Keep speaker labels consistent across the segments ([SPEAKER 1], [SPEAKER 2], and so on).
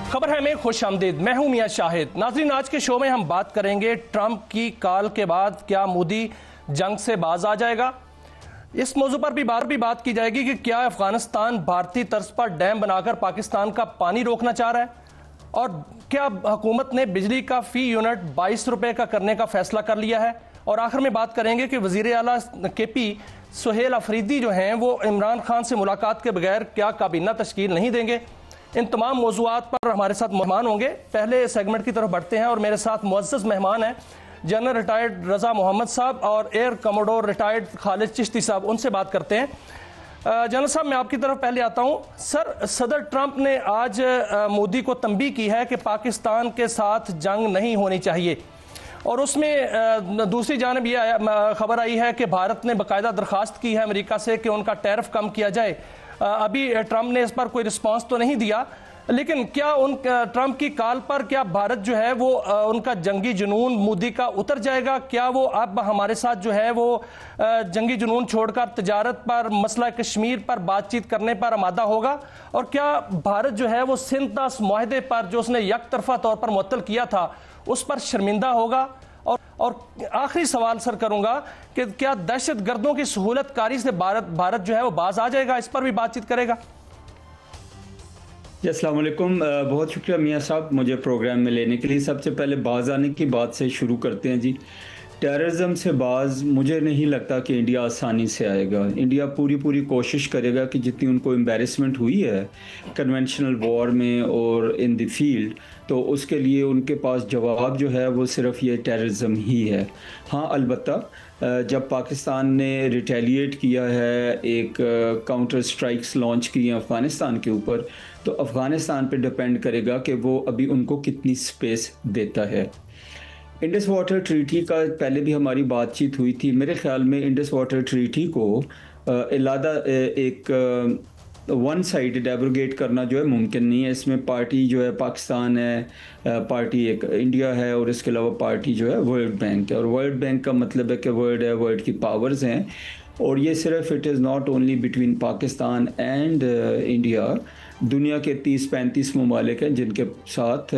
[SPEAKER 1] खबर है में खुश आमदीद। मैं हूं मियां शाहिद। नाज़रीन, आज के शो में हम बात करेंगे ट्रंप की कॉल के बाद क्या मोदी जंग से बाज आ जाएगा। इस मौजू पर भी बात की जाएगी कि क्या अफगानिस्तान भारतीय तर्ज पर डैम बनाकर पाकिस्तान का पानी रोकना चाह रहा है, और क्या हुकूमत ने बिजली का फी यूनिट 22 रुपए का करने का फैसला कर लिया है। और आखिर में बात करेंगे कि वजीर आला KP सुहेल अफरीदी जो हैं वो इमरान खान से मुलाकात के बगैर क्या काबीना तश्कील नहीं देंगे। इन तमाम मौज़ूआत पर हमारे साथ मेहमान होंगे। पहले सेगमेंट की तरफ बढ़ते हैं और मेरे साथ मुअज़्ज़ज़ मेहमान हैं जनरल रिटायर्ड रज़ा मोहम्मद साहब और air commodore retired Khalid Chishti साहब। उनसे बात करते हैं। जनरल साहब, मैं आपकी तरफ पहले आता हूं। सर, सदर ट्रंप ने आज मोदी को तंबीह की है कि पाकिस्तान के साथ जंग नहीं होनी चाहिए, और उसमें दूसरी जानब यह खबर आई है कि भारत ने बाकायदा दरख्वास्त की है अमेरिका से कि उनका टैरिफ कम किया जाए। अभी ट्रंप ने इस पर कोई रिस्पांस तो नहीं दिया, लेकिन क्या ट्रंप की कॉल पर क्या भारत जो है वो उनका जंगी जुनून मोदी का उतर जाएगा? क्या वो अब हमारे साथ जो है वो जंगी जुनून छोड़कर तिजारत पर, मसला कश्मीर पर बातचीत करने पर आमादा होगा? और क्या भारत जो है वो सिंध मुआहदे पर जो उसने यकतरफा तौर पर मुअत्तल किया था उस पर शर्मिंदा होगा? और आखिरी सवाल सर करूंगा कि क्या दहशत गर्दों की सहूलत कारी से भारत जो है वो बाज आ जाएगा? इस पर भी बातचीत करेगा।
[SPEAKER 2] जी, अस्सलाम वालेकुम। बहुत शुक्रिया मियां साहब मुझे प्रोग्राम में लेने के लिए। सबसे पहले बाज आने की बात से शुरू करते हैं। जी, टेररिज्म से बाज मुझे नहीं लगता कि इंडिया आसानी से आएगा। इंडिया पूरी कोशिश करेगा कि जितनी उनको एम्बेरसमेंट हुई है कन्वेंशनल वॉर में और इन द फील्ड, तो उसके लिए उनके पास जवाब जो है वो सिर्फ ये टेररिज्म ही है। हाँ, अलबत्ता जब पाकिस्तान ने रिटेलिएट किया है, एक काउंटर स्ट्राइक्स लॉन्च की हैं अफ़गानिस्तान के ऊपर, तो अफ़गानिस्तान पे डिपेंड करेगा कि वो अभी उनको कितनी स्पेस देता है। इंडस वाटर ट्रीटी का पहले भी हमारी बातचीत हुई थी। मेरे ख्याल में इंडस वाटर ट्रीटी को इलादा एक वन साइडेड एब्रोगेट करना जो है मुमकिन नहीं है। इसमें पार्टी जो है पाकिस्तान है, पार्टी एक इंडिया है, और इसके अलावा पार्टी जो है वर्ल्ड बैंक है। और वर्ल्ड बैंक का मतलब है कि वर्ल्ड है, वर्ल्ड की पावर्स हैं, और ये सिर्फ it is not only between Pakistan and India. दुनिया के 30-35 ममालिक हैं जिनके साथ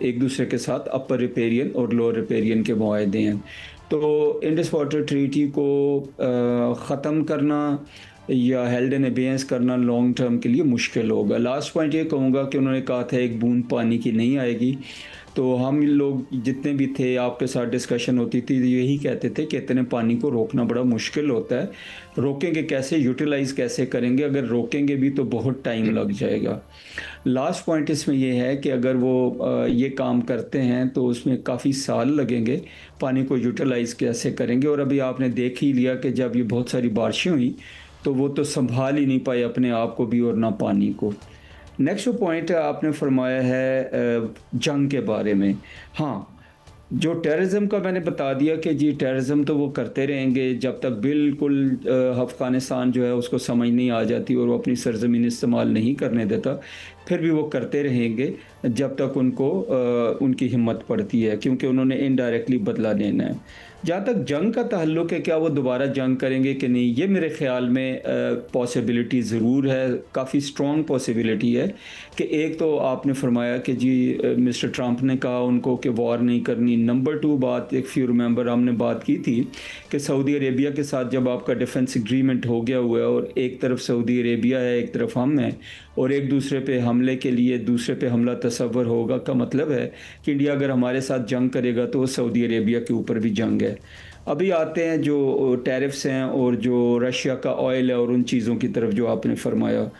[SPEAKER 2] एक दूसरे के साथ अपर रिपेरियन और लोअर रिपेरियन के मुआहदे हैं। तो इंडस वाटर ट्रीटी को ख़त्म करना या हेल्ड इन अबेयंस करना लॉन्ग टर्म के लिए मुश्किल होगा। लास्ट पॉइंट ये कहूँगा कि उन्होंने कहा था एक बूंद पानी की नहीं आएगी, तो हम लोग जितने भी थे आपके साथ डिस्कशन होती थी यही कहते थे कि इतने पानी को रोकना बड़ा मुश्किल होता है। रोकेंगे कैसे, यूटिलाइज़ कैसे करेंगे? अगर रोकेंगे भी तो बहुत टाइम लग जाएगा। लास्ट पॉइंट इसमें यह है कि अगर वो ये काम करते हैं तो उसमें काफ़ी साल लगेंगे। पानी को यूटिलाइज़ कैसे करेंगे? और अभी आपने देख ही लिया कि जब ये बहुत सारी बारिशें हुई तो वो तो संभाल ही नहीं पाए अपने आप को भी और ना पानी को। नेक्स्ट पॉइंट आपने फरमाया है जंग के बारे में। हाँ, जो टेररिज्म का मैंने बता दिया कि जी टेररिज्म तो वो करते रहेंगे जब तक बिल्कुल अफ़गानिस्तान जो है उसको समझ नहीं आ जाती और वो अपनी सरजमीन इस्तेमाल नहीं करने देता, फिर भी वो करते रहेंगे जब तक उनको उनकी हिम्मत पड़ती है, क्योंकि उन्होंने इनडायरेक्टली बदला लेना है। जहाँ तक जंग का ताल्लुक़ है, क्या वो दोबारा जंग करेंगे कि नहीं, ये मेरे ख़्याल में पॉसिबिलिटी ज़रूर है, काफ़ी स्ट्रॉन्ग पॉसिबिलिटी है। कि एक तो आपने फरमाया कि जी मिस्टर ट्रंप ने कहा उनको कि वॉर नहीं करनी। नंबर 2 बात, इफ़ यू रिमेंबर हमने बात की थी कि सऊदी अरेबिया के साथ जब आपका डिफेंस एग्रीमेंट हो गया हुआ है और एक तरफ सऊदी अरेबिया है, एक तरफ हम हैं, और एक दूसरे पे हमले के लिए दूसरे पे हमला तसव्वुर होगा, का मतलब है कि इंडिया अगर हमारे साथ जंग करेगा तो सऊदी अरेबिया के ऊपर भी जंग है। अभी आते हैं जो टैरिफ्स हैं और जो रशिया का ऑयल है और उन चीज़ों की तरफ जो आपने फरमाया।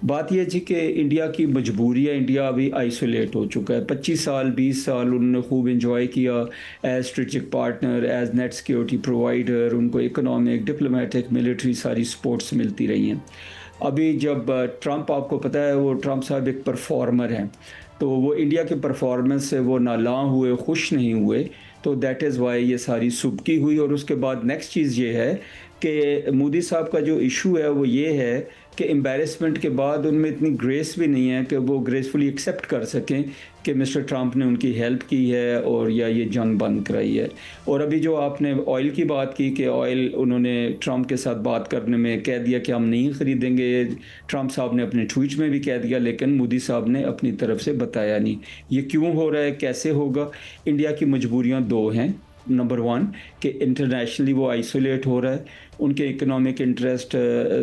[SPEAKER 2] बात यह जी कि इंडिया की मजबूरी है, इंडिया अभी आइसोलेट हो चुका है। 25 साल 20 साल उन्होंने खूब इंजॉय किया as strategic partner, as net security provider, उनको इकोनॉमिक, डिप्लोमेटिक, मिलिट्री सारी सपोर्ट्स मिलती रही हैं। अभी जब ट्रंप, आपको पता है वो ट्रंप साहब एक परफॉर्मर हैं, तो वो इंडिया के परफॉर्मेंस से वो नालां हुए, खुश नहीं हुए, तो दैट इज़ वाई ये सारी सुबकी हुई। और उसके बाद नेक्स्ट चीज़ ये है कि मोदी साहब का जो इशू है वो ये है कि एम्बैरेसमेंट के बाद उनमें इतनी ग्रेस भी नहीं है कि वो ग्रेसफुली एक्सेप्ट कर सकें कि मिस्टर ट्रंप ने उनकी हेल्प की है और या ये जंग बंद कराई है। और अभी जो आपने ऑयल की बात की कि ऑयल उन्होंने ट्रंप के साथ बात करने में कह दिया कि हम नहीं ख़रीदेंगे, ट्रंप साहब ने अपने ट्वीट में भी कह दिया, लेकिन मोदी साहब ने अपनी तरफ से बताया नहीं। ये क्यों हो रहा है, कैसे होगा? इंडिया की मजबूरियाँ दो हैं। नंबर वन कि इंटरनेशनली वो आइसोलेट हो रहा है, उनके इकोनॉमिक इंटरेस्ट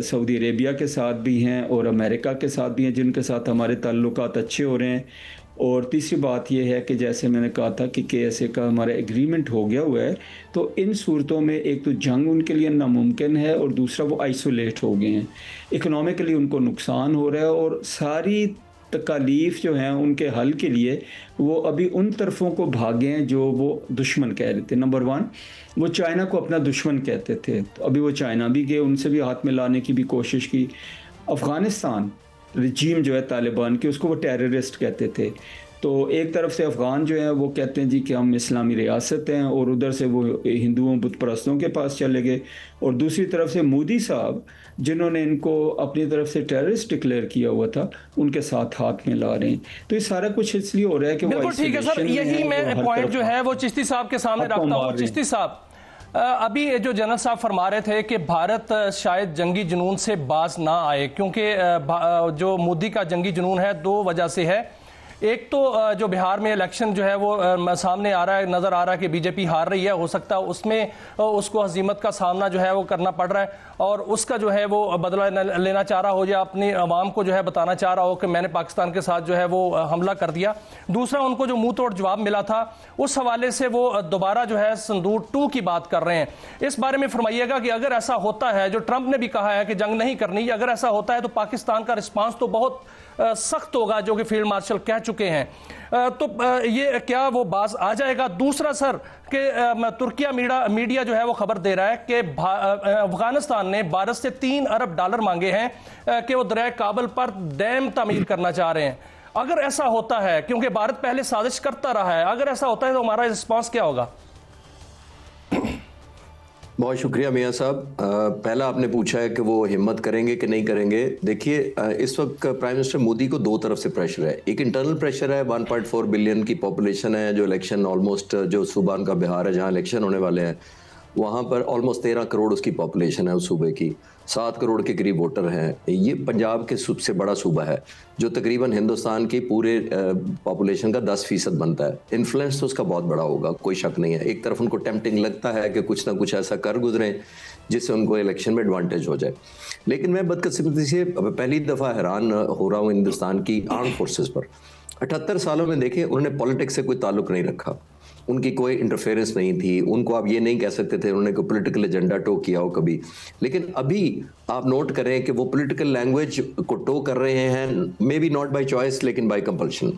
[SPEAKER 2] सऊदी अरेबिया के साथ भी हैं और अमेरिका के साथ भी हैं, जिनके साथ हमारे ताल्लुकात अच्छे हो रहे हैं। और तीसरी बात यह है कि जैसे मैंने कहा था कि KSA का हमारा एग्रीमेंट हो गया हुआ है, तो इन सूरतों में एक तो जंग उनके लिए नामुमकिन है और दूसरा वो आइसोलेट हो गए हैं, इकोनॉमिकली उनको नुकसान हो रहा है और सारी तकालीफ जो हैं उनके हल के लिए वो अभी उन तरफों को भागे हैं जो वो दुश्मन कह रहे थे। नंबर वन, वो चाइना को अपना दुश्मन कहते थे, तो अभी वो चाइना भी गए, उनसे भी हाथ मिलाने की भी कोशिश की। अफ़गानिस्तान रजीम जो है तालिबान की, उसको वो टेररिस्ट कहते थे। तो एक तरफ से अफ़गान जो है वो कहते हैं जी कि हम इस्लामी रियासत हैं और उधर से वो हिंदुओं बुत परस्तों के पास चले गए, और दूसरी तरफ से मोदी साहब जिन्होंने इनको अपनी तरफ से टेररिस्ट डिक्लेयर किया हुआ था, उनके साथ हाथ में ला रहे हैं। तो ये सारा कुछ इसलिए हो रहा है कि
[SPEAKER 1] बिल्कुल ठीक है सर, यही मैं पॉइंट जो है वो चिश्ती साहब के सामने रखता हूँ। चिश्ती साहब, अभी जो जनरल साहब फरमा रहे थे कि भारत शायद जंगी जुनून से बाज ना आए, क्योंकि जो मोदी का जंगी जुनून है दो वजह से है। एक तो जो बिहार में इलेक्शन जो है वो सामने आ रहा है, नज़र आ रहा है कि बीजेपी हार रही है, हो सकता है उसमें उसको हजीमत का सामना जो है वो करना पड़ रहा है और उसका जो है वो बदला लेना चाह रहा हो या अपनी आवाम को जो है बताना चाह रहा हो कि मैंने पाकिस्तान के साथ जो है वो हमला कर दिया। दूसरा, उनको जो मुंह तोड़ जवाब मिला था उस हवाले से वो दोबारा जो है संदूर 2 की बात कर रहे हैं। इस बारे में फरमाइएगा कि अगर ऐसा होता है, जो ट्रंप ने भी कहा है कि जंग नहीं करनी, अगर ऐसा होता है तो पाकिस्तान का रिस्पांस तो बहुत सख्त होगा, जो कि फील्ड मार्शल कह चुके हैं। तो ये क्या वो बाज आ जाएगा? दूसरा सर कि तुर्किया मीडिया जो है वो खबर दे रहा है कि अफगानिस्तान ने भारत से $3 अरब मांगे हैं कि वो दरिया काबल पर डैम तामीर करना चाह रहे हैं। अगर ऐसा होता है, क्योंकि भारत पहले साजिश करता रहा है, अगर ऐसा होता है तो हमारा रिस्पांस क्या होगा?
[SPEAKER 3] बहुत शुक्रिया मियाँ साहब। पहला आपने पूछा है कि वो हिम्मत करेंगे कि नहीं करेंगे। देखिए, इस वक्त प्राइम मिनिस्टर मोदी को दो तरफ से प्रेशर है। एक इंटरनल प्रेशर है, 1.4 बिलियन की पॉपुलेशन है, जो इलेक्शन ऑलमोस्ट जो सूबा का बिहार है जहाँ इलेक्शन होने वाले हैं वहाँ पर ऑलमोस्ट 13 करोड़ उसकी पॉपुलेशन है उस सूबे की, 7 करोड़ के करीब वोटर हैं। ये पंजाब के सबसे बड़ा सूबा है जो तकरीबन हिंदुस्तान की पूरे पॉपुलेशन का 10% बनता है। इन्फ्लुएंस तो उसका बहुत बड़ा होगा, कोई शक नहीं है। एक तरफ उनको टेम्पटिंग लगता है कि कुछ ना कुछ ऐसा कर गुजरें जिससे उनको इलेक्शन में एडवांटेज हो जाए, लेकिन मैं बदकिस्मती से पहली दफ़ा हैरान हो रहा हूँ हिंदुस्तान की आर्म फोर्सेस पर। 78 सालों में देखें, उन्होंने पॉलिटिक्स से कोई ताल्लुक नहीं रखा, उनकी कोई इंटरफेरेंस नहीं थी। उनको आप ये नहीं कह सकते थे उन्होंने कोई पॉलिटिकल एजेंडा टो किया हो कभी, लेकिन अभी आप नोट करें कि वो पॉलिटिकल लैंग्वेज को टो कर रहे हैं, may be not by choice लेकिन बाय कंपल्शन।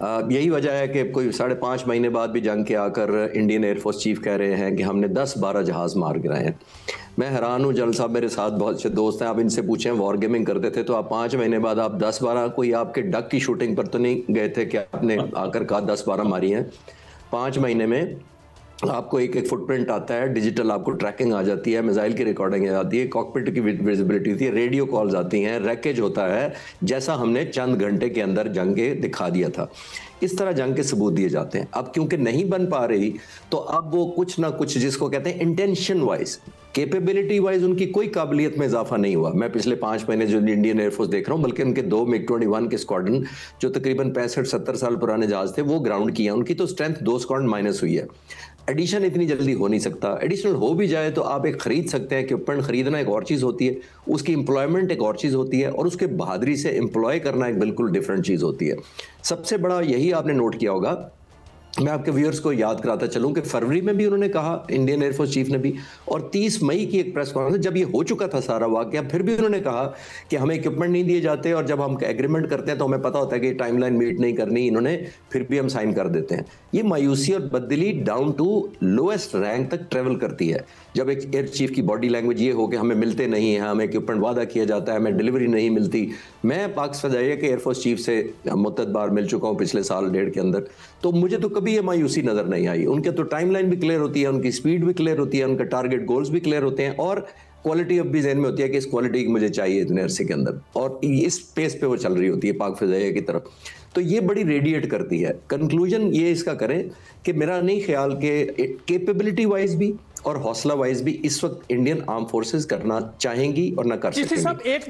[SPEAKER 3] यही वजह है कि कोई 5.5 महीने बाद भी जंग के आकर इंडियन एयरफोर्स चीफ कह रहे हैं कि हमने 10-12 जहाज़ मार गिराए हैं। मैं हैरान हूँ, जनरल साहब मेरे साथ बहुत से दोस्त हैं, आप इनसे पूछें वॉर गेमिंग करते थे तो आप 5 महीने बाद आप 10-12, कोई आपके डक की शूटिंग पर तो नहीं गए थे कि आपने आकर कहा 10-12 मारी हैं। 5 महीने में आपको एक फुटप्रिंट आता है, डिजिटल आपको ट्रैकिंग आ जाती है, मिसाइल की रिकॉर्डिंग आ जाती है, कॉकपिट की विजिबिलिटी होती है, रेडियो कॉल्स आती हैं, रैकेज होता है, जैसा हमने चंद घंटे के अंदर जंग के दिखा दिया था। इस तरह जंग के सबूत दिए जाते हैं। अब क्योंकि नहीं बन पा रही तो अब वो कुछ ना कुछ, जिसको कहते हैं इंटेंशन वाइज, कैपेबिलिटी वाइज उनकी कोई काबिलियत में इजाफा नहीं हुआ। मैं पिछले 5 महीने जो इंडियन एयरफोर्स देख रहा हूँ, बल्कि उनके 2 MiG-21 के स्क्वाड्रन जो तकरीबन 65-70 साल पुराने जहाज थे वो ग्राउंड किए हैं, उनकी तो स्ट्रेंथ 2 स्क्वाड्रन माइनस हुई है। एडिशन इतनी जल्दी हो नहीं सकता। एडिशनल हो भी जाए तो आप एक खरीद सकते हैं कि उपकरण खरीदना एक और चीज़ होती है, उसकी एम्प्लॉयमेंट एक और चीज़ होती है, और उसके बहादुरी से एम्प्लॉय करना एक बिल्कुल डिफरेंट चीज़ होती है। सबसे बड़ा यही आपने नोट किया होगा, मैं आपके व्यूअर्स को याद कराता चलूं कि फरवरी में भी उन्होंने कहा, इंडियन एयरफोर्स चीफ ने भी, और 30 मई की एक प्रेस कॉन्फ्रेंस जब ये हो चुका था सारा वाकया, फिर भी उन्होंने कहा कि हमें इक्विपमेंट नहीं दिए जाते और जब हम एग्रीमेंट करते हैं तो हमें पता होता है कि टाइमलाइन मीट नहीं करनी, इन्होंने फिर भी हम साइन कर देते हैं। ये मायूसी और बददिली डाउन टू लोएस्ट रैंक तक ट्रेवल करती है। जब एक एयर चीफ की बॉडी लैंग्वेज ये हो कि हमें मिलते नहीं हैं, हमें इक्विपमेंट वादा किया जाता है, हमें डिलीवरी नहीं मिलती। मैं पाकिस्तान जाइए कि एयरफोर्स चीफ से मुतअद्दिद बार मिल चुका हूँ पिछले साल डेढ़ के अंदर, तो मुझे तो कभी ये मायूसी नजर नहीं आई। उनके तो टाइमलाइन भी क्लियर होती है, उनकी स्पीड भी क्लियर होती है, उनके टारगेट गोल्स भी क्लियर होते हैं, और क्वालिटी अब भी ज़हन में होती है कि इस क्वालिटी की मुझे चाहिए इतने अरसे के अंदर, और इस पेस पे वो चल रही होती है पाक फ़िज़ाइया की तरफ। तो ये बड़ी रेडिएट करती है। कंक्लूजन ये इसका करें कि मेरा नहीं ख्याल कि कैपेबिलिटी वाइज भी और हौसला वाइज भी इस वक्त इंडियन आर्म फोर्सेस करना चाहेंगी और ना कर सकेंगे।
[SPEAKER 1] साहब एक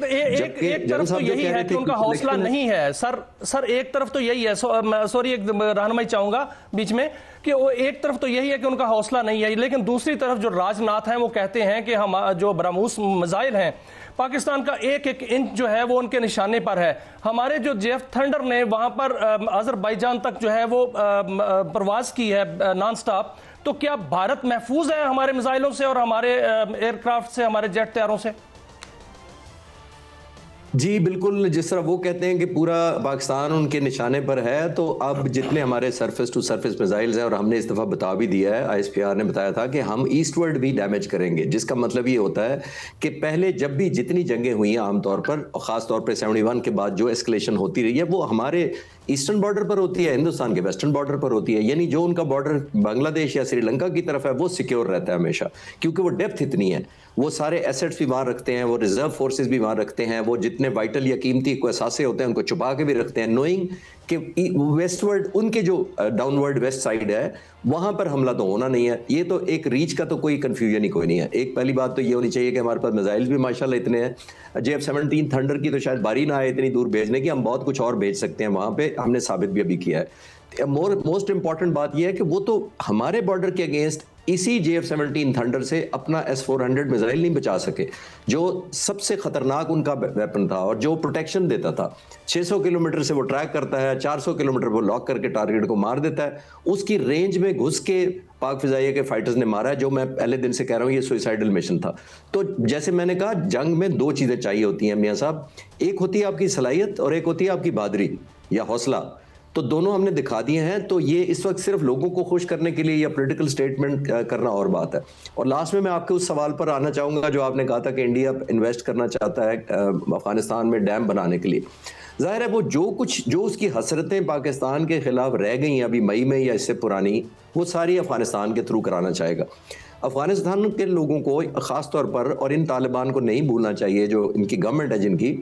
[SPEAKER 1] तरफ तो यही है कि उनका हौसला नहीं है सर, एक तरफ तो यही है, सॉरी एक रहनुमाई चाहूंगा बीच में, कि वो एक तरफ तो यही है कि उनका हौसला नहीं है, लेकिन दूसरी तरफ जो राजनाथ हैं वो कहते हैं कि हम जो ब्रह्मोस मिसाइल हैं पाकिस्तान का एक एक इंच जो है वो उनके निशाने पर है। हमारे जो जेफ थंडर ने वहां पर अजरबैजान तक जो है वो प्रवास की है नॉन स्टॉप, तो क्या भारत महफूज है हमारे मिसाइलों से और हमारे एयरक्राफ्ट से, हमारे जेट तैयारों से?
[SPEAKER 3] जी बिल्कुल, जिस तरह वो कहते हैं कि पूरा पाकिस्तान उनके निशाने पर है, तो अब जितने हमारे सरफेस टू सरफेस मिसाइल्स हैं, और हमने इस दफ़ा बता भी दिया है, ISPR ने बताया था कि हम ईस्टवर्ड भी डैमेज करेंगे, जिसका मतलब ये होता है कि पहले जब भी जितनी जंगें हुई हैं आमतौर पर, और ख़ास तौर पर 71 के बाद जो एस्केलेशन होती रही है, वो हमारे ईस्टर्न बॉर्डर पर होती है, हिंदुस्तान के वेस्टर्न बॉर्डर पर होती है। यानी जो उनका बॉर्डर बांग्लादेश या श्रीलंका की तरफ है वो सिक्योर रहता है हमेशा, क्योंकि वो डेप्थ इतनी है, वो सारे एसेट्स भी वहाँ रखते हैं, वो रिजर्व फोर्सेस भी वहाँ रखते हैं, वो जितने वाइटल या कीमती कोई असासे होते हैं उनको छुपा के भी रखते हैं, नोइंग कि वेस्टवर्ड उनके जो डाउनवर्ड वेस्ट साइड है वहाँ पर हमला तो होना नहीं है। ये तो एक रीच का तो कोई कन्फ्यूजन ही कोई नहीं है। एक पहली बात तो ये होनी चाहिए कि हमारे पास मिसाइल्स भी माशाल्लाह इतने हैं, JF-17 थंडर की तो शायद बारी ना आए इतनी दूर भेजने की, हम बहुत कुछ और भेज सकते हैं वहाँ पे, हमने साबित भी अभी किया है। मोस्ट इंपॉर्टेंट बात यह है कि वो तो हमारे बॉर्डर के अगेंस्ट इसी JF-17 थंडर से अपना S-400 मिसाइल नहीं बचा सके, जो सबसे खतरनाक उनका वेपन था और जो प्रोटेक्शन देता था। 600 किलोमीटर से वो ट्रैक करता है, 400 किलोमीटर वो लॉक करके टारगेट को मार देता है। उसकी रेंज में घुस के पाक फिजाइया के फाइटर्स ने मारा है, जो मैं पहले दिन से कह रहा हूँ ये सुइसाइडल मिशन था। तो जैसे मैंने कहा, जंग में दो चीजें चाहिए होती हैं मियाँ साहब, एक होती है आपकी सलाहियत और एक होती है आपकी बहादुरी या हौसला। तो दोनों हमने दिखा दिए हैं। तो ये इस वक्त सिर्फ लोगों को खुश करने के लिए या पॉलिटिकल स्टेटमेंट करना और बात है। और लास्ट में मैं आपके उस सवाल पर आना चाहूँगा जो आपने कहा था कि इंडिया इन्वेस्ट करना चाहता है अफगानिस्तान में डैम बनाने के लिए। जाहिर है वो जो उसकी हसरतें पाकिस्तान के खिलाफ रह गई हैं अभी मई में या इससे पुरानी, वो सारी अफगानिस्तान के थ्रू कराना चाहेगा। अफगानिस्तान के लोगों को ख़ास तौर पर, और इन तालिबान को नहीं भूलना चाहिए जो इनकी गवर्नमेंट है जिनकी,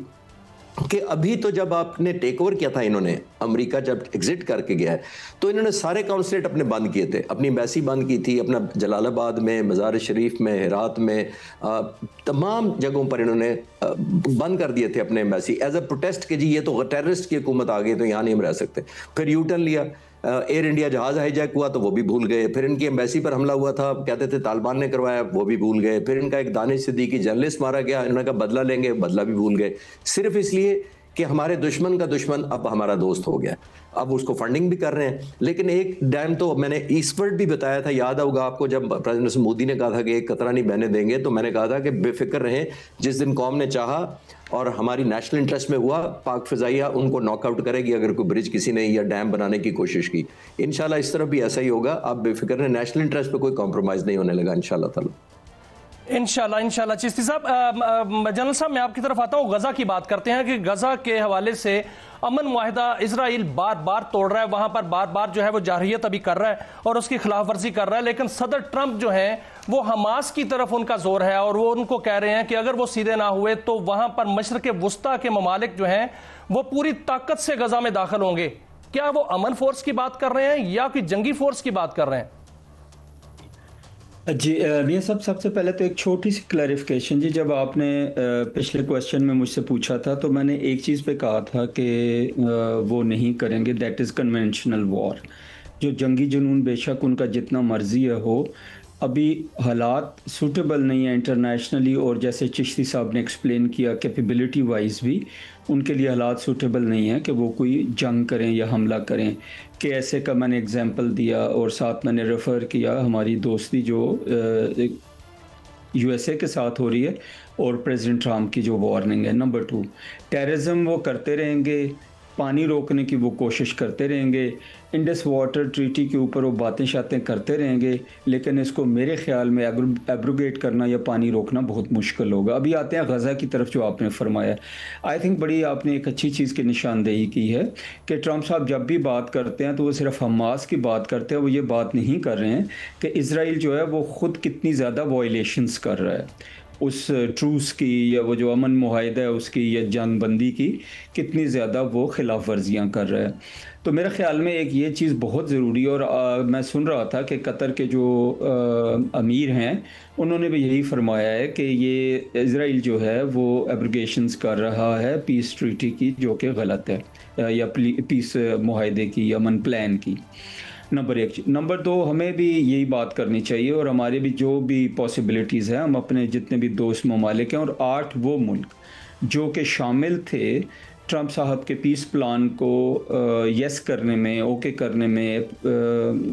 [SPEAKER 3] कि अभी तो जब आपने टेक ओवर किया था, इन्होंने अमेरिका जब एग्जिट करके गया है तो इन्होंने सारे काउंसलेट अपने बंद किए थे, अपनी एम्बेसी बंद की थी, अपना जलालाबाद में, मज़ार शरीफ में, हेरात में, तमाम जगहों पर इन्होंने बंद कर दिए थे अपने एम्बेसी एज अ प्रोटेस्ट कि जी ये तो टेररिस्ट की हुकूमत आ गई तो यहाँ नहीं हम रह सकते। फिर यू टर्न लिया, एयर इंडिया जहाज हाईजैक हुआ तो वो भी भूल गए। फिर इनकी एम्बेसी पर हमला हुआ था, कहते थे तालिबान ने करवाया, वो भी भूल गए। फिर इनका एक दानिश सिद्दीकी जर्नलिस्ट मारा गया, इन्होंने कहा बदला लेंगे, बदला भी भूल गए, सिर्फ इसलिए कि हमारे दुश्मन का दुश्मन अब हमारा दोस्त हो गया। अब उसको फंडिंग भी कर रहे हैं। लेकिन एक डैम तो मैंने ईस्टवर्ड भी बताया था, याद होगा आपको, जब प्रेसिडेंट मोदी ने कहा था कि एक कतरा नहीं बहने देंगे, तो मैंने कहा था कि बेफिक्र रहें, जिस दिन कौम ने चाहा और हमारी नेशनल इंटरेस्ट में हुआ, पाक फिजाइया उनको नॉकआउट करेगी अगर कोई ब्रिज किसी ने या डैम बनाने की कोशिश की। इंशाल्लाह इस तरफ भी ऐसा ही होगा। आप बेफिक्र रहें, नेशनल इंटरेस्ट पे कोई कॉम्प्रोमाइज नहीं होने लगा इंशाल्लाह ताला।
[SPEAKER 1] इंशाल्लाह। चिश्ती साहब, जनरल साहब मैं आपकी तरफ आता हूँ। गजा की बात करते हैं कि गजा के हवाले से अमन मुआहिदा इजराइल बार बार तोड़ रहा है, वहां पर बार बार जो है वो जारहियत अभी कर रहा है और उसकी खिलाफ वर्जी कर रहा है। लेकिन सदर ट्रंप जो है वो हमास की तरफ उनका जोर है और वो उनको कह रहे हैं कि अगर वो सीधे ना हुए तो वहां पर मशरक़ वुस्ता के ममालिक जो हैं वो पूरी ताकत से गजा में दाखिल होंगे। क्या वो अमन फोर्स की बात कर रहे हैं या कोई जंगी फोर्स की बात कर रहे हैं?
[SPEAKER 2] जी मियां साहब, सबसे पहले तो एक छोटी सी क्लैरिफिकेशन जी। जब आपने पिछले क्वेश्चन में मुझसे पूछा था तो मैंने एक चीज़ पे कहा था कि वो नहीं करेंगे, दैट इज़ कन्वेंशनल वॉर। जो जंगी जुनून बेशक उनका जितना मर्जी हो, अभी हालात सूटेबल नहीं है इंटरनेशनली, और जैसे चिश्ती साहब ने एक्सप्लेन किया कैपेबिलिटी वाइज भी उनके लिए हालात सूटेबल नहीं है कि वो कोई जंग करें या हमला करें। कि ऐसे का मैंने एग्जांपल दिया और साथ मैंने रेफ़र किया हमारी दोस्ती जो USA के साथ हो रही है और प्रेसिडेंट ट्रम्प की जो वार्निंग है। नंबर 2, टेररिज्म वो करते रहेंगे, पानी रोकने की वो कोशिश करते रहेंगे, इंडस वाटर ट्रीटी के ऊपर वो बातें शातें करते रहेंगे, लेकिन इसको मेरे ख्याल में एब्रोगेट करना या पानी रोकना बहुत मुश्किल होगा। अभी आते हैं गज़ा की तरफ जो आपने फरमाया। आई थिंक बड़ी आपने एक अच्छी चीज़ की निशानदेही की है कि ट्रम्प साहब जब भी बात करते हैं तो वो सिर्फ हमास की बात करते हैं, वो ये बात नहीं कर रहे हैं कि इसराइल जो है वो ख़ुद कितनी ज़्यादा वायलेशंस कर रहा है। उस ट्रूस की या वो जो अमन मुआहिदा है उसकी या जंग बंदी की कितनी ज़्यादा वो खिलाफ वर्जियाँ कर रहा है। तो मेरे ख्याल में एक ये चीज़ बहुत ज़रूरी, और मैं सुन रहा था कि कतर के जो अमीर हैं उन्होंने भी यही फरमाया है कि ये इज़राइल जो है वो एब्रोगेशंस कर रहा है पीस ट्रीटी की, जो कि गलत है, या पीस मुआहिदे की या अमन प्लान की। नंबर 1। नंबर 2, हमें भी यही बात करनी चाहिए और हमारे भी जो भी पॉसिबिलिटीज़ हैं, हम अपने जितने भी दोस्त ममालिक हैं और 8 वो मुल्क जो कि शामिल थे ट्रंप साहब के पीस प्लान को यस करने में, ओके करने में,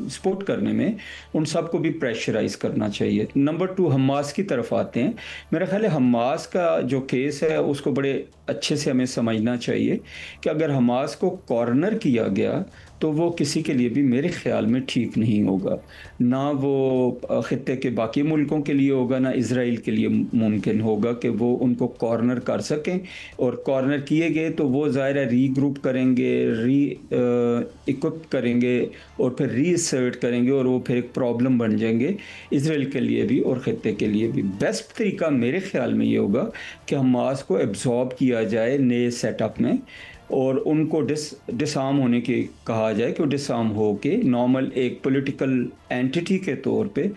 [SPEAKER 2] सपोर्ट करने में, उन सब को भी प्रेशराइज करना चाहिए। नंबर 2, हमास की तरफ आते हैं। मेरा ख्याल है हमास का जो केस है उसको बड़े अच्छे से हमें समझना चाहिए कि अगर हमास को कॉर्नर किया गया तो वो किसी के लिए भी मेरे ख्याल में ठीक नहीं होगा, ना वो ख़ित्ते के बाकी मुल्कों के लिए होगा, ना इज़राइल के लिए मुमकिन होगा कि वो उनको कॉर्नर कर सकें। और कॉर्नर किए गए तो वो ज़ाहिर है रीग्रुप करेंगे, इक्विप करेंगे और फिर रीअसर्ट करेंगे और वो फिर एक प्रॉब्लम बन जाएंगे इज़राइल के लिए भी और ख़ित्ते के लिए भी। बेस्ट तरीका मेरे ख्याल में ये होगा कि हमास को एब्जॉर्ब किया जाए नए सेटअप में और उनको डिसआर्म होने की कहा जाए कि वो डिसआर्म हो के नॉर्मल एक पॉलिटिकल एंटिटी के तौर पे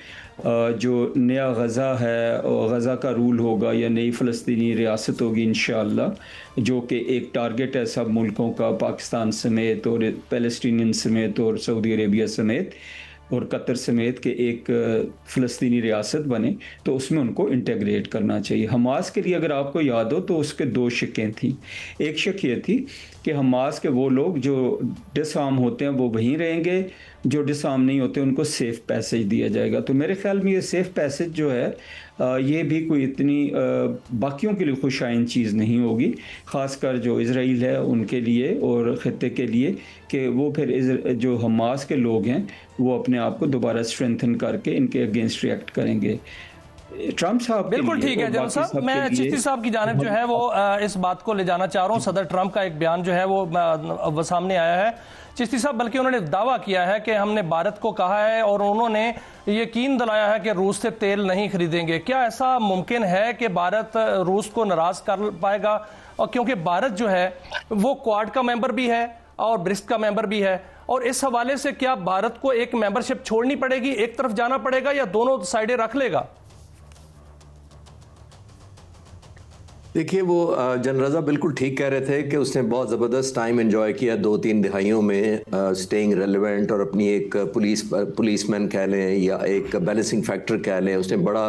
[SPEAKER 2] जो नया गज़ा है और गज़ा का रूल होगा या नई फ़लस्तीनी रियासत होगी इंशाअल्लाह, जो कि एक टारगेट है सब मुल्कों का, पाकिस्तान समेत और पैलेस्टीनियन समेत और सऊदी अरेबिया समेत और कतर समेत के एक फ़लस्तीनी रियासत बने, तो उसमें उनको इंटीग्रेट करना चाहिए। हमास के लिए अगर आपको याद हो तो उसके 2 शिकें थी। एक शिक ये थी कि हमास के वो लोग जो डिसआर्म होते हैं वो वहीं रहेंगे, जो डिसआर्म नहीं होते उनको सेफ़ पैसेज दिया जाएगा। तो मेरे ख्याल में ये सेफ़ पैसेज जो है ये भी कोई इतनी बाकियों के लिए खुशाइन चीज़ नहीं होगी, ख़ासकर जो इज़राइल है उनके लिए और ख़ित्ते के लिए, कि वो फिर जो हमास के लोग हैं वो अपने आप को दोबारा स्ट्रेंथन करके इनके अगेंस्ट रिएक्ट करेंगे। ट्रंप साहब
[SPEAKER 1] बिल्कुल ठीक है जनरल साहब, मैं चिश्ती साहब की जानिब जो है वो इस बात को ले जाना चाह रहा हूँ। सदर ट्रंप का एक बयान जो है वो सामने आया है चिश्ती साहब, बल्कि उन्होंने दावा किया है कि हमने भारत को कहा है और उन्होंने यकीन दिलाया है कि रूस से तेल नहीं खरीदेंगे। क्या ऐसा मुमकिन है कि भारत रूस को नाराज कर पाएगा? और क्योंकि भारत जो है वो क्वाड का मेंबर भी है और ब्रिक्स का मेंबर भी है, और इस हवाले से क्या भारत को एक मेंबरशिप छोड़नी पड़ेगी, एक तरफ जाना पड़ेगा, या दोनों साइडें रख लेगा?
[SPEAKER 3] देखिए, वो जनरल रज़ा बिल्कुल ठीक कह रहे थे कि उसने बहुत ज़बरदस्त टाइम एंजॉय किया 2-3 दिहाइयों में, स्टेइंग रेलेवेंट, और अपनी एक पुलिसमैन कह लें या एक बैलेंसिंग फैक्टर कह लें, उसने बड़ा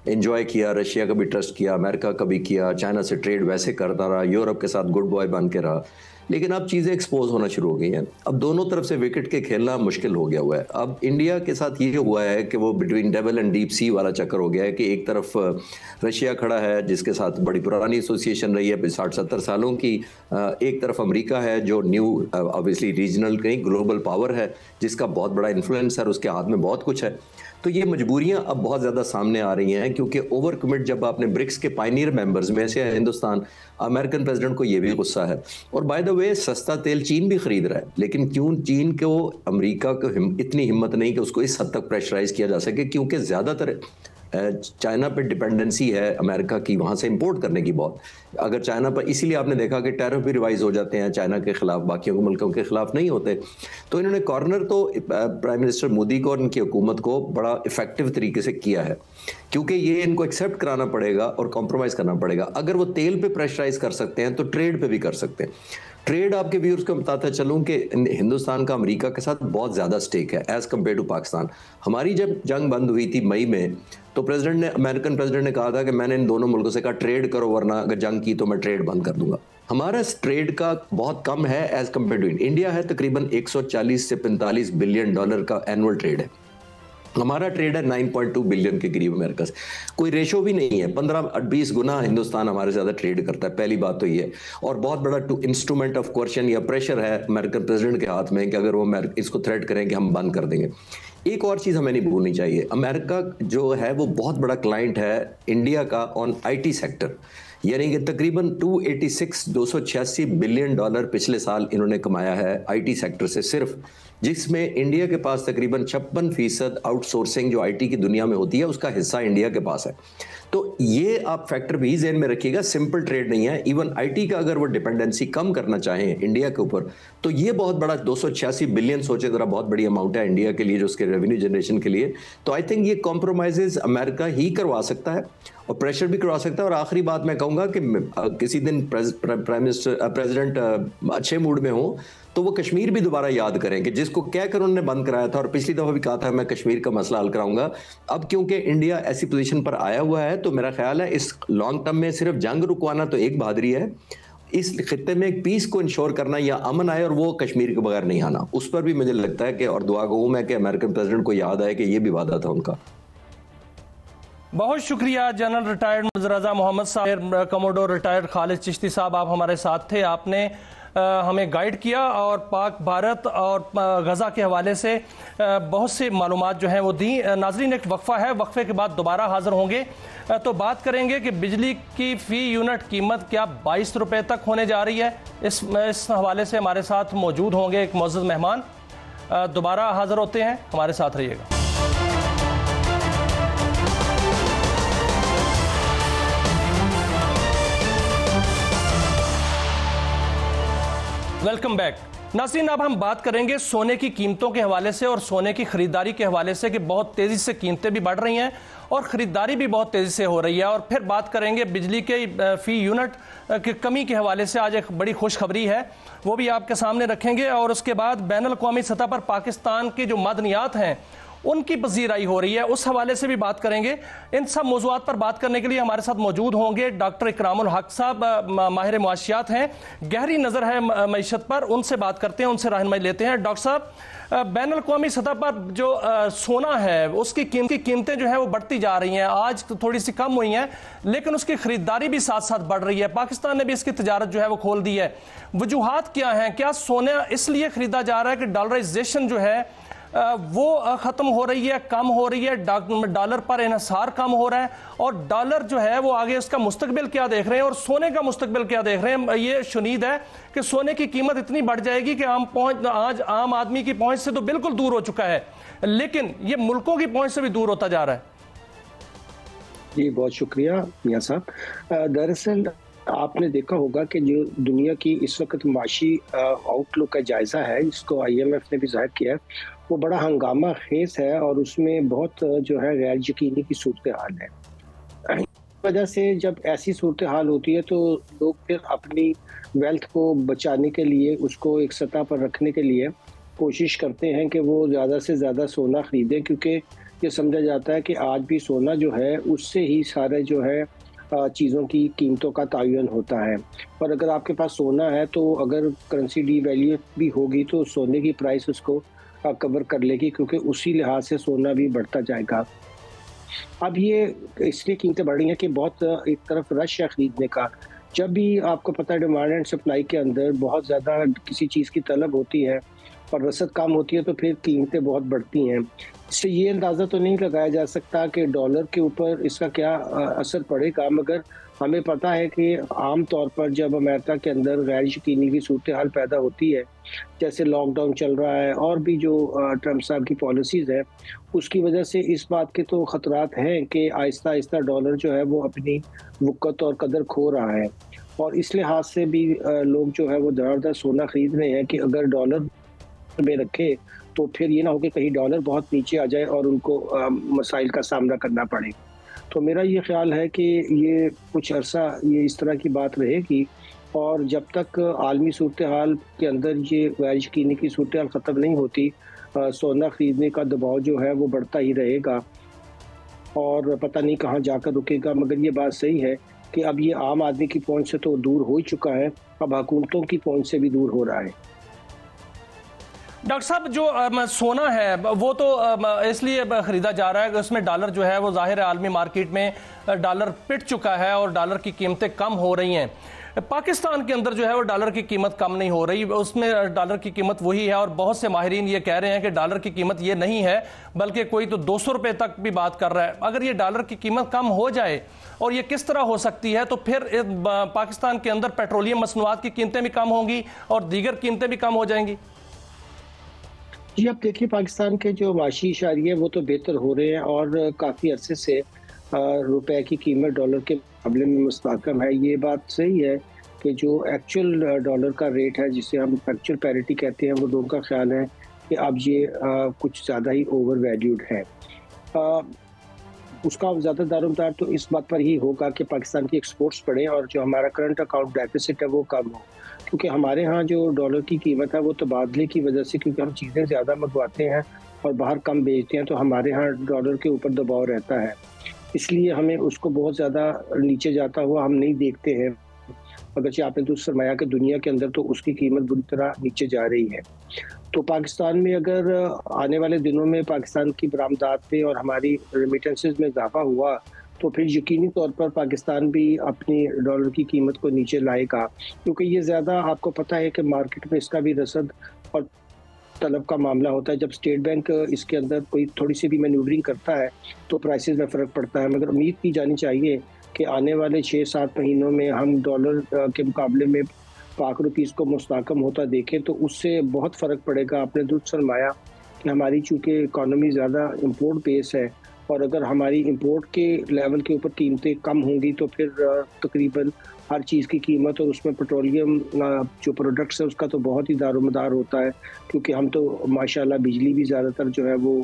[SPEAKER 3] एंजॉय किया। रशिया का भी ट्रस्ट किया, अमेरिका का भी किया, चाइना से ट्रेड वैसे करता रहा, यूरोप के साथ गुड बॉय बन के रहा। लेकिन अब चीज़ें एक्सपोज होना शुरू हो गई हैं। अब दोनों तरफ से विकेट के खेलना मुश्किल हो गया हुआ है। अब इंडिया के साथ ये हुआ है कि वो between devil and deep sea वाला चक्कर हो गया है कि एक तरफ रशिया खड़ा है जिसके साथ बड़ी पुरानी एसोसिएशन रही है 60-70 सालों की, एक तरफ अमेरिका है जो न्यू ऑब्वियसली रीजनल कहीं ग्लोबल पावर है जिसका बहुत बड़ा इन्फ्लुएंस है और उसके हाथ में बहुत कुछ है। तो ये मजबूरियां अब बहुत ज़्यादा सामने आ रही हैं क्योंकि ओवर कमिट जब आपने ब्रिक्स के पायनियर मेंबर्स में से है हिंदुस्तान, अमेरिकन प्रेसिडेंट को ये भी गुस्सा है। और बाय द वे सस्ता तेल चीन भी खरीद रहा है, लेकिन क्यों चीन को अमेरिका को इतनी हिम्मत नहीं कि उसको इस हद तक प्रेशराइज किया जा सके, क्योंकि ज़्यादातर चाइना पे डिपेंडेंसी है अमेरिका की, वहाँ से इंपोर्ट करने की बहुत। अगर चाइना पर, इसीलिए आपने देखा कि टैरिफ भी रिवाइज हो जाते हैं चाइना के खिलाफ, बाकियों के मुल्कों के खिलाफ नहीं होते। तो इन्होंने कॉर्नर तो प्राइम मिनिस्टर मोदी को और इनकी हुकूमत को बड़ा इफेक्टिव तरीके से किया है, क्योंकि ये इनको एक्सेप्ट कराना पड़ेगा और कॉम्प्रोमाइज़ करना पड़ेगा। अगर वो तेल पे प्रेशराइज कर सकते हैं तो ट्रेड पे भी कर सकते हैं। ट्रेड आपके व्यूअर्स को बताता चलूं कि हिंदुस्तान का अमेरिका के साथ बहुत ज़्यादा स्टेक है एज़ कम्पेयर टू पाकिस्तान। हमारी जब जंग बंद हुई थी मई में, तो अमेरिकन प्रेसिडेंट ने कहा था कि मैंने इन दोनों मुल्कों से कहा ट्रेड करो, वरना अगर जंग की तो मैं ट्रेड बंद कर दूंगा। हमारा ट्रेड का बहुत कम है एज़ कम्पेयर टू इंडिया है तकरीबन 140 से 45 बिलियन डॉलर का एनुअल ट्रेड है। हमारा ट्रेड है 9.2 बिलियन के करीब अमेरिका से, कोई रेशो भी नहीं है। 15-20 गुना हिंदुस्तान हमारे ज़्यादा ट्रेड करता है, पहली बात तो ये है। और बहुत बड़ा इंस्ट्रूमेंट ऑफ कोर्शन या प्रेशर है अमेरिकन प्रेसिडेंट के हाथ में कि अगर वो इसको थ्रेट करें कि हम बंद कर देंगे। एक और चीज़ हमें नहीं भूलनी चाहिए, अमेरिका जो है वो बहुत बड़ा क्लाइंट है इंडिया का ऑन IT सेक्टर, यानी कि तकरीबन 286 बिलियन डॉलर पिछले साल इन्होंने कमाया है IT सेक्टर से, सिर्फ जिसमें इंडिया के पास तकरीबन 56% आउटसोर्सिंग जो आईटी की दुनिया में होती है उसका हिस्सा इंडिया के पास है। तो ये आप फैक्टर भी ज़हन में रखिएगा, सिंपल ट्रेड नहीं है। इवन आईटी का अगर वो डिपेंडेंसी कम करना चाहें इंडिया के ऊपर तो ये बहुत बड़ा 286 बिलियन सोचे जरा, बहुत बड़ी अमाउंट है इंडिया के लिए जो उसके रेवेन्यू जनरेशन के लिए। तो आई थिंक ये कॉम्प्रोमाइजेज अमेरिका ही करवा सकता है और प्रेशर भी करवा सकता है। और आखिरी बात मैं कहूँगा कि किसी दिन प्रेसिडेंट अच्छे मूड में हो तो वो कश्मीर भी दोबारा याद करें कि जिसको क्या कर उन्होंने बंद कराया था, और पिछली दफ़ा भी कहा था मैं कश्मीर का मसला हल कराऊंगा। अब क्योंकि इंडिया ऐसी पोजीशन पर आया हुआ है तो मेरा ख्याल है इस लॉन्ग टर्म में सिर्फ जंग रुकवाना तो एक बहादुरी है, इस खित्ते में एक पीस को इंश्योर करना या अमन आए और वो कश्मीर के बगैर नहीं आना, उस पर भी मुझे लगता है कि और दुआ गो मैं कि अमेरिकन प्रेसिडेंट को याद आए कि ये भी वादा था उनका।
[SPEAKER 1] बहुत शुक्रिया जनरल रिटायर्ड रजा मोहम्मद साहब, कमोडोर रिटायर्ड खालिद चिश्ती साहब, आप हमारे साथ थे, आपने हमें गाइड किया और पाक भारत और गज़ा के हवाले से बहुत सी मालूमात जो हैं वो दी। नाजरीन एक वक्फा है, वक्फे के बाद दोबारा हाजिर होंगे तो बात करेंगे कि बिजली की फ़ी यूनिट कीमत क्या 22 रुपये तक होने जा रही है। इस हवाले से हमारे साथ मौजूद होंगे एक मुअज़्ज़ज़ मेहमान। दोबारा हाजिर होते हैं, हमारे साथ रहिएगा। Welcome back. नाज़रीन अब हम बात करेंगे सोने की कीमतों के हवाले से और सोने की खरीदारी के हवाले से कि बहुत तेज़ी से कीमतें भी बढ़ रही हैं और ख़रीदारी भी बहुत तेज़ी से हो रही है। और फिर बात करेंगे बिजली के फ़ी यूनिट की कमी के हवाले से, आज एक बड़ी खुशखबरी है वो भी आपके सामने रखेंगे। और उसके बाद बैनुल अक़वामी सतह पर पाकिस्तान की जो मदनियात हैं उनकी पजीराई हो रही है, उस हवाले से भी बात करेंगे। इन सब मौज़ूआत पर बात करने के लिए हमारे साथ मौजूद होंगे डॉक्टर इकरामुल हक साहब, माहिर मुआशियात हैं, गहरी नज़र है मईशत पर, उनसे बात करते हैं, उनसे रहनुमाई लेते हैं। डॉक्टर साहब, बैनुल अक़वामी सतह पर जो सोना है उसकी कीमतें जो है वो बढ़ती जा रही हैं, आज तो थोड़ी सी कम हुई हैं लेकिन उसकी खरीदारी भी साथ साथ बढ़ रही है। पाकिस्तान ने भी इसकी तजारत जो है वो खोल दी है। वजूहात क्या हैं? क्या सोना इसलिए खरीदा जा रहा है कि डॉलराइजेशन जो है वो ख़त्म हो रही है, कम हो रही है, डॉलर पर इन्हिसार कम हो रहा है, और डॉलर जो है वो आगे इसका मुस्तकबिल क्या देख रहे हैं और सोने का मुस्तकबिल क्या देख रहे हैं? ये शुनीद है कि सोने की कीमत इतनी बढ़ जाएगी कि आज आम आदमी की पहुंच से तो बिल्कुल दूर हो चुका है, लेकिन ये मुल्कों की पहुंच से भी दूर होता जा रहा है।
[SPEAKER 4] जी बहुत शुक्रिया मियां साहब। दरअसल आपने देखा होगा कि जो दुनिया की इस वक्त माशी आउटलुक का जायजा है, जिसको IMF ने भी जाहिर किया है, वो बड़ा हंगामा खेज है और उसमें बहुत जो है गैर यकीनी की सूरत हाल है। इस वजह से जब ऐसी सूरत हाल होती है तो लोग फिर अपनी वेल्थ को बचाने के लिए, उसको एक सतह पर रखने के लिए कोशिश करते हैं कि वो ज़्यादा से ज़्यादा सोना ख़रीदें, क्योंकि ये समझा जाता है कि आज भी सोना जो है उससे ही सारे जो है चीज़ों की कीमतों का तयन होता है। और अगर आपके पास सोना है तो अगर करेंसी डीवैल्यू भी होगी तो सोने की प्राइस उसको कवर कर लेगी, क्योंकि उसी लिहाज से सोना भी बढ़ता जाएगा। अब ये इसलिए कीमतें बढ़ रही हैं कि बहुत एक तरफ रश है खरीदने का। जब भी आपको पता है डिमांड एंड सप्लाई के अंदर बहुत ज़्यादा किसी चीज़ की तलब होती है और रसद कम होती है तो फिर कीमतें बहुत बढ़ती हैं। इससे ये अंदाज़ा तो नहीं लगाया जा सकता कि डॉलर के ऊपर इसका क्या असर पड़ेगा, मगर हमें पता है कि आम तौर पर जब अमेरिका के अंदर गैर यकीनी की सूरत हाल पैदा होती है, जैसे लॉकडाउन चल रहा है और भी जो ट्रंप साहब की पॉलिसीज़ है, उसकी वजह से इस बात के तो ख़तरात हैं कि आहिस्ता आहिस्ता डॉलर जो है वो अपनी वक़्त और कदर खो रहा है। और इस लिहाज से भी लोग जो है वो धड़ाधड़ सोना ख़रीद रहे हैं कि अगर डॉलर में रखे तो फिर ये ना हो कि कहीं डॉलर बहुत नीचे आ जाए और उनको मसाइल का सामना करना पड़े। तो मेरा ये ख्याल है कि ये कुछ अरसा ये इस तरह की बात रहेगी, और जब तक आलमी सूरत हाल के अंदर ये गैर यकीनी की सूरत हाल ख़त्म नहीं होती, सोना ख़रीदने का दबाव जो है वो बढ़ता ही रहेगा और पता नहीं कहाँ जाकर रुकेगा। मगर ये बात सही है कि अब ये आम आदमी की पहुँच से तो दूर हो ही चुका है, अब हुकूमतों की पहुँच से भी दूर हो रहा है।
[SPEAKER 1] डॉक्टर साहब, जो सोना है वो तो इसलिए ख़रीदा जा रहा है कि उसमें डॉलर जो है वो ज़ाहिर है आलमी मार्केट में डॉलर पिट चुका है और डॉलर की कीमतें कम हो रही हैं। पाकिस्तान के अंदर जो है वो डॉलर की कीमत कम नहीं हो रही, उसमें डॉलर की कीमत वही है। और बहुत से माहिरीन ये कह रहे हैं कि डॉलर की कीमत ये नहीं है बल्कि कोई तो 200 रुपये तक भी बात कर रहा है। अगर ये डॉलर की कीमत कम हो जाए, और ये किस तरह हो सकती है, तो फिर पाकिस्तान के अंदर पेट्रोलियम मसनूआत की कीमतें भी कम होंगी और दीगर कीमतें भी कम हो जाएंगी।
[SPEAKER 4] जी, अब देखिए पाकिस्तान के जो माशी इशारिये वो तो बेहतर हो रहे हैं और काफ़ी अरसे से रुपए की कीमत डॉलर के मुकाबले में मुस्तहकम है। ये बात सही है कि जो एक्चुअल डॉलर का रेट है, जिसे हम एक्चुअल पैरिटी कहते हैं, वो लोगों का ख्याल है कि अब ये कुछ ज़्यादा ही ओवर वैल्यूड है। उसका ज़्यादा दारोमदार तो इस बात पर ही होगा कि पाकिस्तान की एक्सपोर्ट्स बढ़ें और जो हमारा करंट अकाउंट डेफिसिट है वो कम हो, क्योंकि हमारे यहाँ जो डॉलर की कीमत है वो तबादले की वजह से, क्योंकि हम चीज़ें ज़्यादा मंगवाते हैं और बाहर कम बेचते हैं, तो हमारे यहाँ डॉलर के ऊपर दबाव रहता है। इसलिए हमें उसको बहुत ज़्यादा नीचे जाता हुआ हम नहीं देखते हैं। अगरचे आपने तो सरमाया कि दुनिया के अंदर तो उसकी कीमत बुरी तरह नीचे जा रही है। तो पाकिस्तान में अगर आने वाले दिनों में पाकिस्तान की बरामदात पे और हमारी रेमिटेंसेस में इजाफा हुआ, तो फिर यकीनी तौर पर पाकिस्तान भी अपनी डॉलर की कीमत को नीचे लाएगा, क्योंकि ये ज़्यादा आपको पता है कि मार्केट में इसका भी रसद और तलब का मामला होता है। जब स्टेट बैंक इसके अंदर कोई थोड़ी सी भी मैन्यूवरिंग करता है तो प्राइसेस में फ़र्क पड़ता है। मगर उम्मीद की जानी चाहिए कि आने वाले 6-7 महीनों में हम डॉलर के मुकाबले में पाक रुपीज़ को मुस्तहकम होता देखें तो उससे बहुत फ़र्क पड़ेगा। आपने दुरुस्त फरमाया कि हमारी चूँकि इकॉनमी ज़्यादा इम्पोर्ट बेस है और अगर हमारी इंपोर्ट के लेवल के ऊपर कीमतें कम होंगी तो फिर तकरीबन हर चीज़ की कीमत और उसमें पेट्रोलियम जो प्रोडक्ट्स है उसका तो बहुत ही दारोमदार होता है, क्योंकि हम तो माशाल्लाह बिजली भी ज़्यादातर जो है वो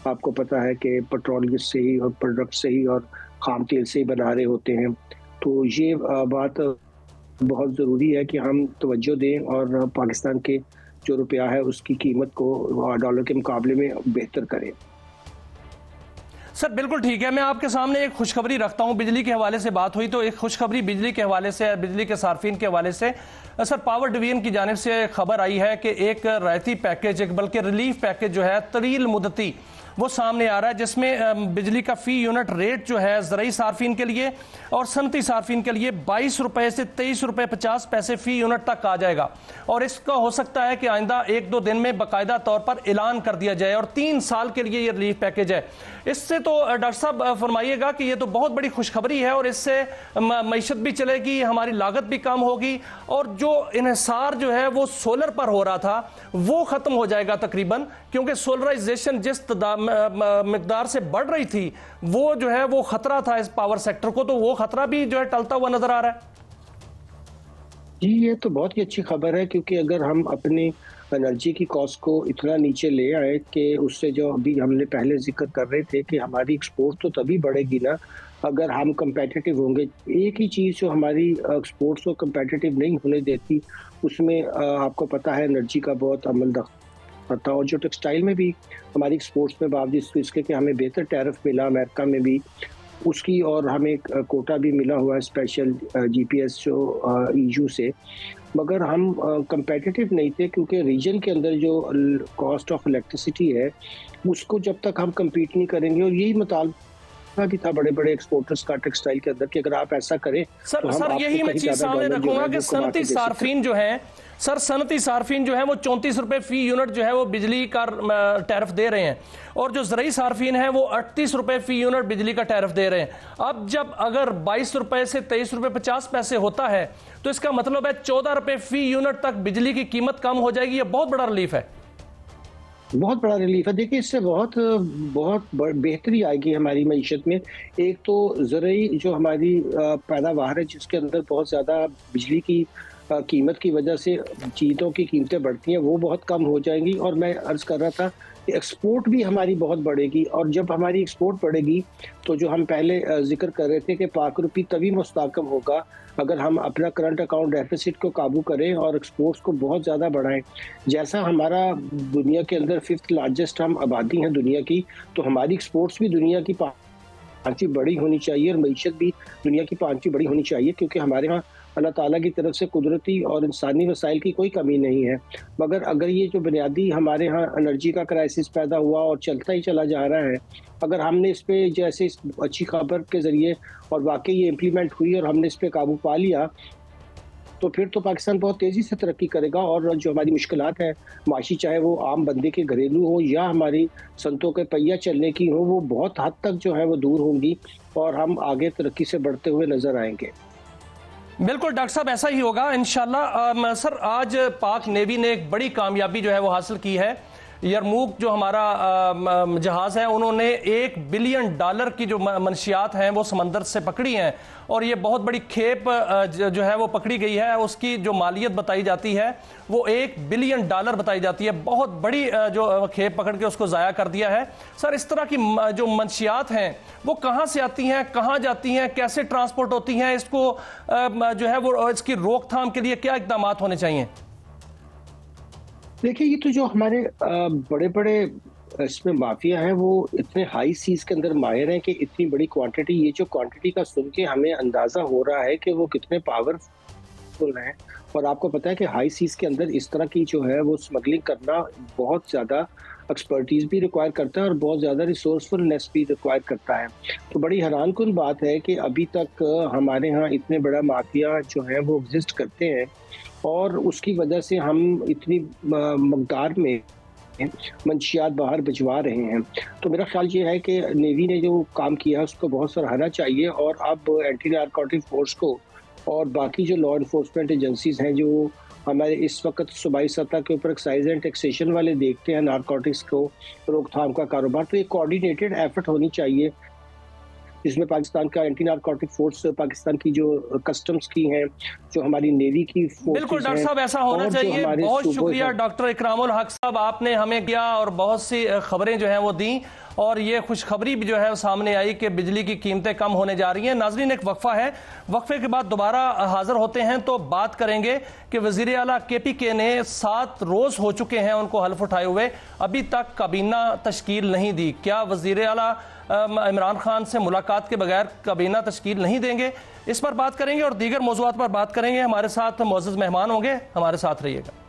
[SPEAKER 4] आपको पता है कि पेट्रोल से ही और प्रोडक्ट से ही और खाम तेल से ही बना रहे होते हैं। तो ये बात बहुत ज़रूरी है कि हम तवज्जो दें और पाकिस्तान के जो रुपया है उसकी कीमत को डॉलर के मुकाबले में बेहतर करें।
[SPEAKER 1] सर बिल्कुल ठीक है। मैं आपके सामने एक खुशखबरी रखता हूं। बिजली के हवाले से बात हुई तो एक खुशखबरी बिजली के हवाले से, बिजली के सार्फिन के हवाले से सर पावर डिवीजन की जानिब से खबर आई है कि एक रायती पैकेज, एक बल्कि रिलीफ पैकेज जो है तवील मुद्दती वो सामने आ रहा है, जिसमें बिजली का फी यूनिट रेट जो है ज़रई सार्फिन के लिए और सनती सार्फिन के लिए 22 रुपए से 23 रुपए 50 पैसे फी यूनिट तक आ जाएगा। और इसका हो सकता है कि आइंदा 1-2 दिन में बाकायदा तौर पर ऐलान कर दिया जाए और 3 साल के लिए ये रिलीफ पैकेज है। इससे तो डॉक्टर साहब फरमाइएगा कि ये तो बहुत बड़ी खुशखबरी है और इससे मईशत भी चलेगी, हमारी लागत भी कम होगी और जो इन्हिसार जो है वो सोलर पर हो रहा था वो ख़त्म हो जाएगा तकरीबन, क्योंकि सोलराइजेशन जिस मिकदार से बढ़ रही थी वो जो है वो खतरा था इस पावर सेक्टर को, तो वो खतरा भी जो है टलता हुआ नजर आ रहा है।
[SPEAKER 4] जी, ये तो बहुत ही अच्छी खबर है, क्योंकि अगर हम अपनी एनर्जी की कॉस्ट को इतना नीचे ले आए कि उससे जो अभी हमने पहले जिक्र कर रहे थे कि हमारी एक्सपोर्ट तो तभी बढ़ेगी ना अगर हम कंपेटिटिव होंगे। एक ही चीज़ जो हमारी एक्सपोर्ट्स को कंपेटिटिव नहीं होने देती उसमें आपको पता है एनर्जी का बहुत अमल दखल था। और जो टेक्सटाइल में भी हमारी एक्सपोर्ट्स में बावजूद इसके कि हमें बेहतर टैरिफ मिला अमेरिका में भी उसकी, और हमें कोटा भी मिला हुआ है स्पेशल जीपीएस जो ईयू से, मगर हम कंपेटिटिव नहीं थे, क्योंकि रीजन के अंदर जो कॉस्ट ऑफ इलेक्ट्रिसिटी है उसको जब तक हम कम्पीट नहीं करेंगे, और यही मुतालबा भी था बड़े बड़े एक्सपोर्टर्स का टेक्सटाइल के अंदर कि अगर आप ऐसा करें
[SPEAKER 1] सर, तो सर यही मैं चीज सामने रखूंगा कि सनती सार्फिन जो है सर, सनती सार्फिन जो है वो 34 रुपए फी यूनिट जो है वो बिजली का टैरिफ दे रहे हैं और जो ज़रई सार्फिन है वो 38 रुपए फी यूनिट बिजली का टैरिफ दे रहे हैं। अब जब अगर 22 रुपए से 23 रुपए 50 पैसे होता है तो इसका मतलब है 14 रुपए फी यूनिट तक बिजली की कीमत कम हो जाएगी। ये बहुत बड़ा रिलीफ है,
[SPEAKER 4] बहुत बड़ा रिलीफ है। देखिए इससे बहुत बहुत बेहतरी आएगी हमारी मईशत में। एक तो ज़रई जो हमारी पैदावार है जिसके अंदर बहुत ज़्यादा बिजली की कीमत की वजह से चीज़ों की कीमतें बढ़ती हैं वो बहुत कम हो जाएंगी, और मैं अर्ज़ कर रहा था कि एक्सपोर्ट भी हमारी बहुत बढ़ेगी, और जब हमारी एक्सपोर्ट बढ़ेगी तो जो हम पहले जिक्र कर रहे थे कि पाक रुपी तभी मुस्तहकम होगा अगर हम अपना करंट अकाउंट डेफिसिट को काबू करें और एक्सपोर्ट्स को बहुत ज़्यादा बढ़ाएं। जैसा हमारा दुनिया के अंदर 5th लार्जेस्ट हम आबादी हैं दुनिया की, तो हमारी एक्सपोर्ट्स भी दुनिया की 5वीं बड़ी होनी चाहिए और मईशत भी दुनिया की 5वीं बड़ी होनी चाहिए, क्योंकि हमारे यहाँ अल्लाह ताला की तरफ से कुदरती और इंसानी वसाइल की कोई कमी नहीं है। मगर अगर ये जो बुनियादी हमारे यहाँ एनर्जी का क्राइसिस पैदा हुआ और चलता ही चला जा रहा है, अगर हमने इस पे जैसे इस अच्छी खबर के ज़रिए और वाकई ये इम्प्लीमेंट हुई और हमने इस पे काबू पा लिया, तो फिर तो पाकिस्तान बहुत तेज़ी से तरक्की करेगा और जो हमारी मुश्किलात है माशी, चाहे वो आम बंदे के घरेलू हो या हमारी संतों के पहिया चलने की हो, वो बहुत हद तक जो है वो दूर होंगी और हम आगे तरक्की से बढ़ते हुए नज़र आएंगे।
[SPEAKER 1] बिल्कुल डॉक्टर साहब, ऐसा ही होगा इंशाल्लाह। सर आज पाक नेवी ने एक बड़ी कामयाबी जो है वो हासिल की है, यरमूक जो हमारा जहाज है, उन्होंने $1 बिलियन की जो मंशियात हैं वो समंदर से पकड़ी हैं, और ये बहुत बड़ी खेप जो है वो पकड़ी गई है। उसकी जो मालियत बताई जाती है वो $1 बिलियन बताई जाती है। बहुत बड़ी जो खेप पकड़ के उसको ज़ाया कर दिया है। सर, इस तरह की जो मंशियात हैं वो कहाँ से आती हैं, कहाँ जाती हैं, कैसे ट्रांसपोर्ट होती हैं, इसको जो है वो इसकी रोकथाम के लिए क्या इक़दाम होने चाहिए?
[SPEAKER 4] देखिए, ये तो जो हमारे बड़े बड़े इसमें माफिया हैं वो इतने हाई सीज के अंदर माहिर हैं कि इतनी बड़ी क्वांटिटी, ये जो क्वांटिटी का सुन के हमें अंदाजा हो रहा है कि वो कितने पावरफुल हैं। और आपको पता है कि हाई सीज के अंदर इस तरह की जो है वो स्मगलिंग करना बहुत ज़्यादा एक्सपर्टीज भी रिक्वायर करता है और बहुत ज़्यादा रिसोर्सफुलनेस भी रिक्वायर करता है। तो बड़ी हैरानकुन बात है कि अभी तक हमारे यहाँ इतने बड़ा माफिया जो है वो एग्जिस्ट करते हैं, और उसकी वजह से हम इतनी मकदार में मंशियात बाहर भिजवा रहे हैं। तो मेरा ख्याल ये है कि नेवी ने जो काम किया है उसको बहुत सराहना चाहिए, और अब एंटी नारकोटिक फोर्स को और बाकी जो लॉ इन्फोर्समेंट एजेंसीज हैं जो हमारे इस वक्त सूबाई सतह के ऊपर एक्साइज एंड टैक्सेशन वाले देखते हैं नारकोटिक्स को रोकथाम का कारोबार, तो एक कोऑर्डिनेटेड एफर्ट होनी चाहिए जिसमें पाकिस्तान का एंटी नारकोटिक फोर्स, पाकिस्तान की जो कस्टम्स की हैं, जो हमारी नेवी की फोर्स।
[SPEAKER 1] बिल्कुल डॉक्टर साहब, ऐसा होना चाहिए। बहुत शुक्रिया डॉक्टर इकरामुल हक साहब, आपने हमें किया और बहुत सी खबरें जो हैं वो दी, और ये खुशखबरी भी जो है सामने आई कि बिजली की कीमतें कम होने जा रही हैं। नाजरीन, एक वक्फा है, वक्फे के बाद दोबारा हाजिर होते हैं तो बात करेंगे कि वज़ीर आला KPK ने 7 रोज हो चुके हैं उनको हल्फ उठाए हुए, अभी तक काबीना तश्कील नहीं दी। क्या वज़ीर आला इमरान खान से मुलाकात के बगैर काबीना तश्कील नहीं देंगे? इस पर बात करेंगे और दीगर मौज़ूआत पर बात करेंगे। हमारे साथ मुअज़्ज़ज़ मेहमान होंगे, हमारे साथ रहिएगा।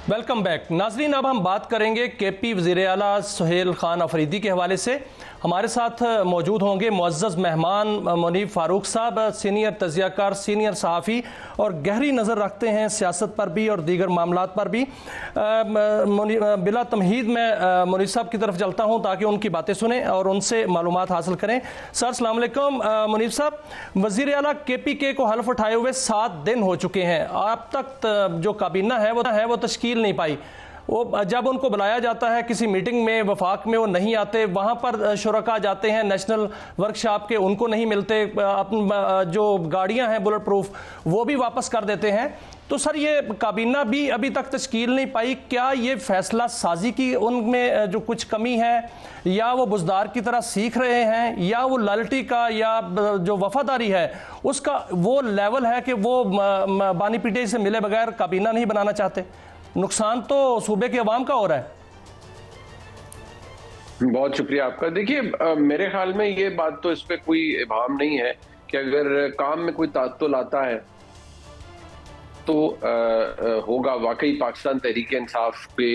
[SPEAKER 1] वेलकम बैक नाजरीन। अब हम बात करेंगे KP वज़ीर आला सुहेल खान अफरीदी के हवाले से। हमारे साथ मौजूद होंगे मुअज़्ज़ज़ मेहमान मुनीब फ़ारूक साहब, सीनियर तज़कियाकार, सीनियर सहाफ़ी और गहरी नज़र रखते हैं सियासत पर भी और दीगर मामलात पर भी। बिला तमहीद मैं मुनीब साहब की तरफ चलता हूँ ताकि उनकी बातें सुनें और उनसे मालूमात हासिल करें। सर अस्सलाम वालेकुम। मुनीब साहब, वज़ीर आला KPK को हल्फ उठाए हुए 7 दिन हो चुके हैं, अब तक जो काबीना है वो तश्कील नहीं पाई। वो जब उनको बुलाया जाता है किसी मीटिंग में वफाक में वो नहीं आते, वहाँ पर शुरका जाते हैं नेशनल वर्कशॉप के, उनको नहीं मिलते, जो गाड़ियाँ हैं बुलेट प्रूफ वो भी वापस कर देते हैं। तो सर, ये काबीना भी अभी तक तश्कील नहीं पाई, क्या ये फैसला साजी की उनमें जो कुछ कमी है, या वो बुजदार की तरह सीख रहे हैं, या वो लॉयल्टी का या जो वफादारी है उसका वो लेवल है कि वो बानी पीटे से मिले बगैर काबीना नहीं बनाना चाहते? नुकसान तो सूबे के अवाम का हो रहा है।
[SPEAKER 5] बहुत शुक्रिया आपका। देखिए, मेरे ख्याल में ये बात तो इस पे कोई इबाम नहीं है कि अगर काम में कोई तात्तुल आता है तो होगा वाकई पाकिस्तान तहरीक इंसाफ के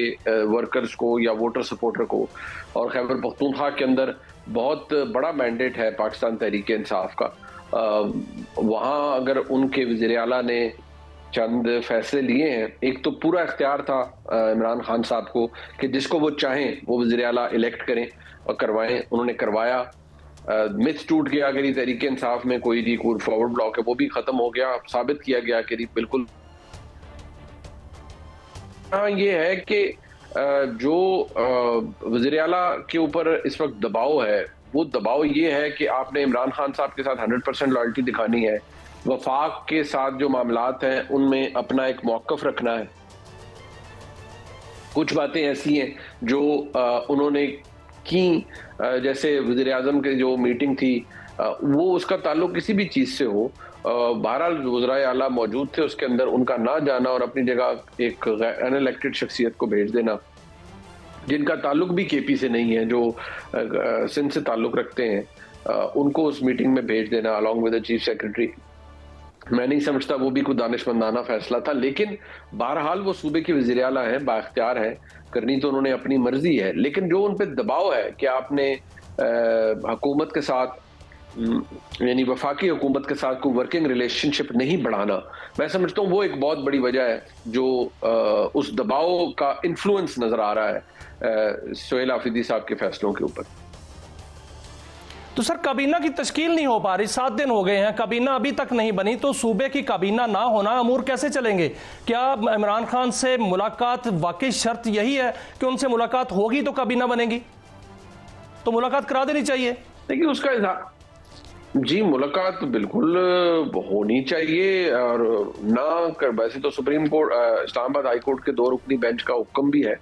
[SPEAKER 5] वर्कर्स को या वोटर सपोर्टर को, और खैबर पख्तूनख्वा के अंदर बहुत बड़ा मैंडेट है पाकिस्तान तहरीक इंसाफ का। वहाँ अगर उनके वज़ीर आला ने चंद फैसले लिए हैं, एक तो पूरा इख्तियार था इमरान खान साहब को कि जिसको वो चाहें वो वज़ीर आला इलेक्ट करें और करवाएं, उन्होंने करवाया। मिथ टूट गया कि तहरीक इंसाफ में कोई फॉरवर्ड ब्लॉक है, वो भी खत्म हो गया, साबित किया गया कि बिल्कुल। हाँ, ये है कि जो वज़ीर आला के ऊपर इस वक्त दबाव है, वो दबाव ये है कि आपने इमरान खान साहब के साथ 100% लॉयल्टी दिखानी है, वफाक के साथ जो मामलात हैं उनमें अपना एक मौक़िफ़ रखना है। कुछ बातें ऐसी हैं जो उन्होंने की, जैसे वज़ीर आज़म की जो मीटिंग थी वो उसका ताल्लुक किसी भी चीज़ से हो, बहरहाल वज़राए आला मौजूद थे, उसके अंदर उनका ना जाना और अपनी जगह एक अनइलेक्टेड शख्सियत को भेज देना जिनका ताल्लुक भी KP से नहीं है, जो सिंध से ताल्लुक रखते हैं, उनको उस मीटिंग में भेज देना along with the chief secretary, मैं नहीं समझता वो भी कोई दानिशमंदाना फैसला था। लेकिन बहरहाल वो सूबे के वज़ीर आला हैं, बाख्तियार हैं, करनी तो उन्होंने अपनी मर्जी है। लेकिन जो उन पे दबाव है कि आपने हुकूमत के साथ, यानी वफाकी हुकूमत के साथ कोई वर्किंग रिलेशनशिप नहीं बढ़ाना, मैं समझता हूँ वो एक बहुत बड़ी वजह है जो उस दबाव का इन्फ्लुएंस नजर आ रहा है सुहेल अफरीदी साहब के फैसलों के ऊपर।
[SPEAKER 1] तो सर काबीना की तश्कील नहीं हो पा रही, 7 दिन हो गए हैं, काबीना अभी तक नहीं बनी, तो सूबे की काबीना ना होना अमूर कैसे चलेंगे? क्या इमरान खान से मुलाकात वाकई शर्त यही है कि उनसे मुलाकात होगी तो काबीना बनेगी? तो मुलाकात करा देनी चाहिए।
[SPEAKER 5] देखिए उसका जी मुलाकात बिल्कुल होनी चाहिए और ना कर, वैसे तो supreme court Islamabad high court के 2 रुकनी बेंच का हुक्म भी है,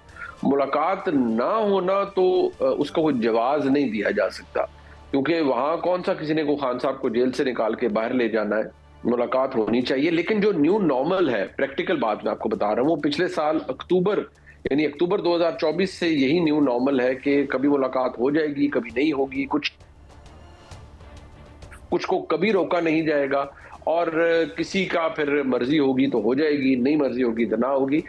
[SPEAKER 5] मुलाकात ना होना तो उसका कोई जवाब नहीं दिया जा सकता, क्योंकि वहां कौन सा किसी ने को खान साहब को जेल से निकाल के बाहर ले जाना है। मुलाकात होनी चाहिए, लेकिन जो न्यू नॉर्मल है, प्रैक्टिकल बात मैं आपको बता रहा हूँ, वो पिछले साल अक्टूबर 2024 से यही न्यू नॉर्मल है कि कभी मुलाकात हो जाएगी, कभी नहीं होगी, कुछ को कभी रोका नहीं जाएगा और किसी का फिर मर्जी होगी तो हो जाएगी, नहीं मर्जी होगी तो ना होगी।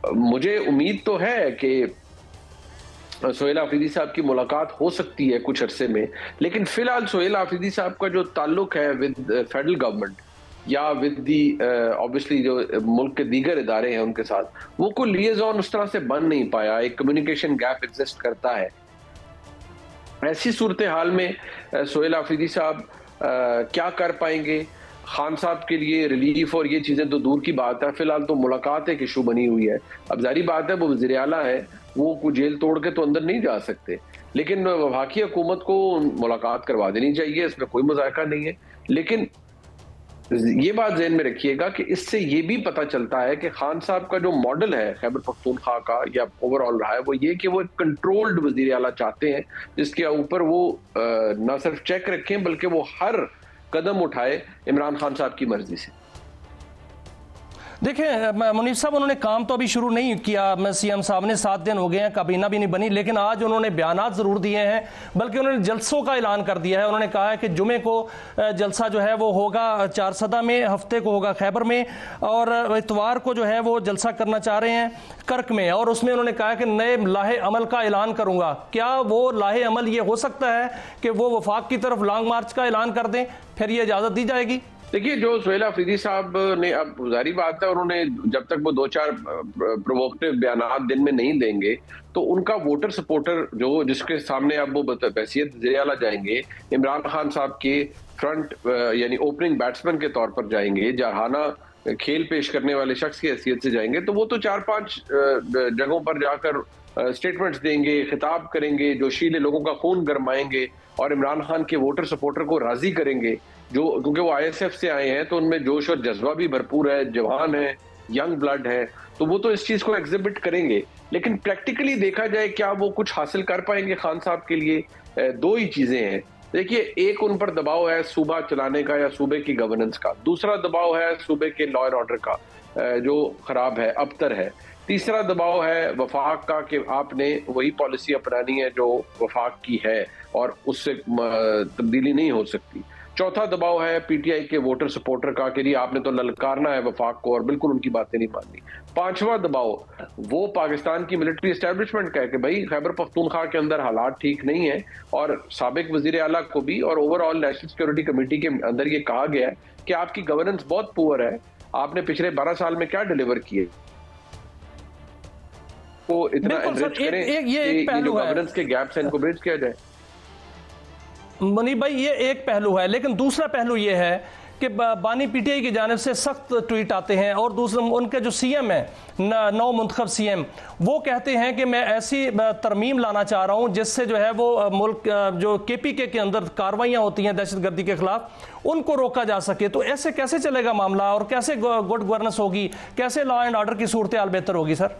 [SPEAKER 5] मुझे उम्मीद तो है कि सोहेल आफरीदी साहब की मुलाकात हो सकती है कुछ अरसे में, लेकिन फिलहाल सोहेल आफरीदी साहब का जो ताल्लुक है विद फेडरल गवर्नमेंट या विद दी ऑब्वियसली जो मुल्क के दीगर इदारे हैं उनके साथ, वो कोई लिएजॉन उस तरह से बन नहीं पाया, एक कम्युनिकेशन गैप एग्जिस्ट करता है। ऐसी सूरत हाल में सोहेल आफरीदी साहब क्या कर पाएंगे? खान साहब के लिए रिलीफ और ये चीजें तो दूर की बात है, फिलहाल तो मुलाकात एक इशू बनी हुई है। अब जारी बात है वो वज़ीर आला है, वो जेल तोड़ के तो अंदर नहीं जा सकते, लेकिन वफाकी हुकूमत को मुलाकात करवा देनी चाहिए, इसमें कोई मजाका नहीं है। लेकिन ये बात ज़हन में रखिएगा कि इससे ये भी पता चलता है कि खान साहब का जो मॉडल है खैबर पख्तूनख्वा का या ओवरऑल रहा है, वो ये कि वो एक कंट्रोल्ड वज़ीर आला चाहते हैं, जिसके ऊपर वो न सिर्फ चेक रखें बल्कि वो हर कदम उठाए इमरान खान साहब की मर्जी से।
[SPEAKER 1] देखिए मुनीफ साहब, उन्होंने काम तो अभी शुरू नहीं किया, सीएम साहब ने 7 दिन हो गए हैं, काबीना भी नहीं बनी, लेकिन आज उन्होंने बयानात ज़रूर दिए हैं, बल्कि उन्होंने जलसों का ऐलान कर दिया है। उन्होंने कहा है कि जुमे को जलसा जो है वो होगा चारसदा में, हफ्ते को होगा खैबर में, और इतवार को जो है वो जलसा करना चाह रहे हैं कर्क में, और उसमें उन्होंने कहा कि नए लाहे अमल का ऐलान करूँगा। क्या वो लाहे अमल ये हो सकता है कि वो वफाक की तरफ लॉन्ग मार्च का ऐलान कर दें, फिर ये इजाज़त दी जाएगी?
[SPEAKER 5] देखिए जो सोहेल आफरीदी साहब ने, अब जारी बात है, उन्होंने जब तक वो 2-4 प्रोवोकेटिव बयान दिन में नहीं देंगे तो उनका वोटर सपोर्टर जो जिसके सामने अब वो बहैसियत वज़ीर-ए-आला जाएंगे, इमरान खान साहब के फ्रंट यानी ओपनिंग बैट्समैन के तौर पर जाएंगे, जहाना खेल पेश करने वाले शख्स की हैसियत से जाएंगे, तो वो तो 4-5 जगहों पर जाकर स्टेटमेंट्स देंगे, खिताब करेंगे, जोशीले लोगों का खून गरमाएंगे और इमरान खान के वोटर सपोर्टर को राजी करेंगे, जो क्योंकि वो आईएसएफ से आए हैं तो उनमें जोश और जज्बा भी भरपूर है, जवान है, यंग ब्लड है, तो वो तो इस चीज को एग्जिबिट करेंगे। लेकिन प्रैक्टिकली देखा जाए क्या वो कुछ हासिल कर पाएंगे खान साहब के लिए? 2 ही चीजें हैं। देखिए, एक उन पर दबाव है सूबा चलाने का या सूबे की गवर्नेंस का, दूसरा दबाव है सूबे के लॉ एंड ऑर्डर का जो खराब है, अबतर है, तीसरा दबाव है वफाक का कि आपने वही पॉलिसी अपनानी है जो वफाक की है और उससे तब्दीली नहीं हो सकती। चौथा दबाव है पीटीआई के वोटर सपोर्टर का कि आपने तो ललकारना है वफाक को और बिल्कुल उनकी बातें नहीं माननी। पांचवा दबाव वो पाकिस्तान की मिलिट्री एस्टेब्लिशमेंट का है कि भाई खैबर पख्तूनख्वा के अंदर हालात ठीक नहीं है, और साबिक वजीर आला को भी और ओवरऑल नेशनल सिक्योरिटी कमेटी के अंदर ये कहा गया है कि आपकी गवर्नेंस बहुत पुअर है, आपने पिछले 12 साल में क्या डिलीवर किए, को इतना एनरिच करें कि जो गवर्नेंस के गैप्स हैं इनको ब्रिज किया जाए।
[SPEAKER 1] मुनीब भाई, ये एक पहलू है, लेकिन दूसरा पहलू ये है कि बानी पीटीआई की जानिब से सख्त ट्वीट आते हैं, और दूसरा उनके जो सीएम है, नौ मुंतखब सीएम, वो कहते हैं कि मैं ऐसी तरमीम लाना चाह रहा हूं जिससे जो है वो मुल्क जो केपीके के अंदर कार्रवाइयां होती हैं दहशतगर्दी के खिलाफ, उनको रोका जा सके। तो ऐसे कैसे चलेगा मामला और कैसे गुड गवर्नेंस होगी, कैसे लॉ एंड ऑर्डर की सूरत हाल बेहतर होगी? सर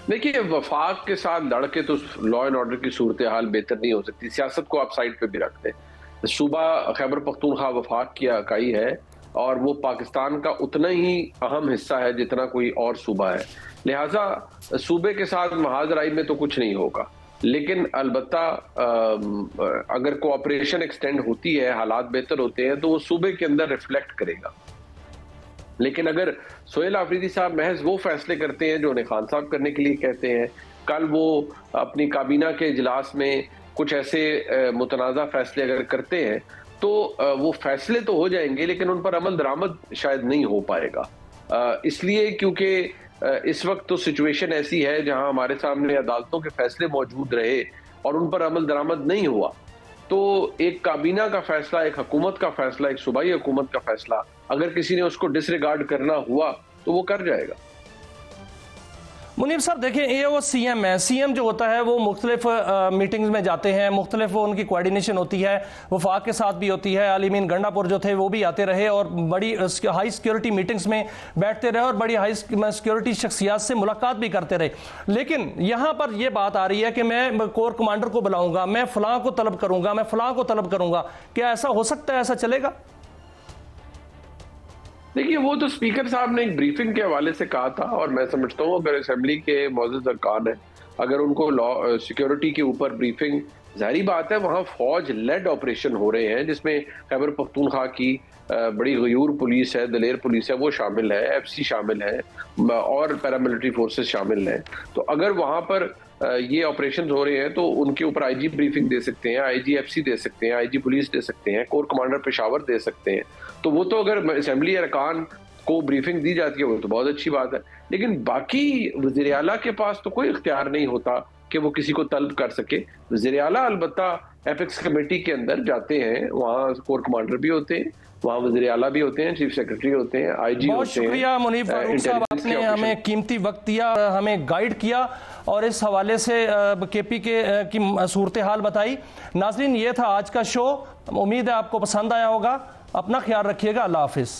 [SPEAKER 5] देखिए, वफाक के साथ लड़के तो लॉ एंड ऑर्डर की सूरत हाल बेहतर नहीं हो सकती, सियासत को आप साइड पे भी रखते हैं। सूबा खैबर पख्तूनख्वा वफाक की इकाई है और वो पाकिस्तान का उतना ही अहम हिस्सा है जितना कोई और सूबा है, लिहाजा सूबे के साथ महाजराई में तो कुछ नहीं होगा। लेकिन अलबत्ता अगर कोऑपरेशन एक्सटेंड होती है, हालात बेहतर होते हैं, तो वो सूबे के अंदर रिफ्लेक्ट करेगा। लेकिन अगर सोहेल आफरीदी साहब महज वो फैसले करते हैं जो उन्हें खान साहब करने के लिए कहते हैं, कल वो अपनी काबीना के इजलास में कुछ ऐसे मुतनाज़ा फैसले अगर करते हैं तो वो फैसले तो हो जाएंगे लेकिन उन पर अमल दरामद शायद नहीं हो पाएगा, इसलिए क्योंकि इस वक्त तो सिचुएशन ऐसी है जहां हमारे सामने अदालतों के फैसले मौजूद रहे और उन पर अमल दरामद नहीं हुआ। तो एक काबीना का फैसला, एक हुकूमत का फैसला, एक सूबाई हुकूमत का फैसला अगर किसी ने उसको डिसरिगार्ड करना हुआ तो वो कर जाएगा।
[SPEAKER 1] मुनीब साहब देखिए, ये वो सीएम है, सीएम जो होता है वो मुख्तलिफ मीटिंग्स में जाते हैं, मुख्तलिफ वो उनकी कोऑर्डिनेशन होती है, वफाक के साथ भी होती है। अलीमीन गंडापुर जो थे वो भी आते रहे और बड़ी हाई सिक्योरिटी मीटिंग्स में बैठते रहे और बड़ी हाई सिक्योरिटी शख्सियात से मुलाकात भी करते रहे। लेकिन यहाँ पर यह बात आ रही है कि मैं कोर कमांडर को बुलाऊंगा, मैं फलां को तलब करूंगा, मैं फलां को तलब करूंगा। क्या ऐसा हो सकता है, ऐसा चलेगा?
[SPEAKER 5] देखिए, वो तो स्पीकर साहब ने एक ब्रीफिंग के हवाले से कहा था और मैं समझता हूँ अगर असेंबली के मौजूद अरकान है, अगर उनको लॉ सिक्योरिटी के ऊपर ब्रीफिंग, जाहिर बात है वहाँ फौज लेड ऑपरेशन हो रहे हैं जिसमें खैबर पख्तूनख्वा की बड़ी गयूर पुलिस है, दलेर पुलिस है, वो शामिल है, एफसी शामिल है और पैरामिलिट्री फोर्सेस शामिल हैं। तो अगर वहाँ पर ये ऑपरेशन हो रहे हैं तो उनके ऊपर आईजी ब्रीफिंग दे सकते हैं, आईजी एफसी दे सकते हैं, आईजी पुलिस दे सकते हैं, कोर कमांडर पेशावर दे सकते हैं। तो वो तो अगर असेंबली अरकान को ब्रीफिंग दी जाती है वो तो बहुत अच्छी बात है, लेकिन बाकी वज़ीर आला के पास तो कोई इख्तियार नहीं होता कि वो किसी को तलब कर सके। वज़ीर आला अलबत्ता एपेक्स कमेटी के अंदर जाते हैं, वहाँ कोर कमांडर भी होते हैं, वहाँ वज़ीर आला भी होते हैं, चीफ सेक्रेटरी होते हैं, आईजी होते हैं।
[SPEAKER 1] बहुत शुक्रिया मुनीब फारूक साहब, आपने हमें कीमती वक्त दिया, हमें गाइड किया और इस हवाले से केपी की सूरत हाल बताई। नाज़रीन, ये था आज का शो, उम्मीद है आपको पसंद आया होगा। अपना ख्याल रखिएगा। अल्लाह हाफिज़।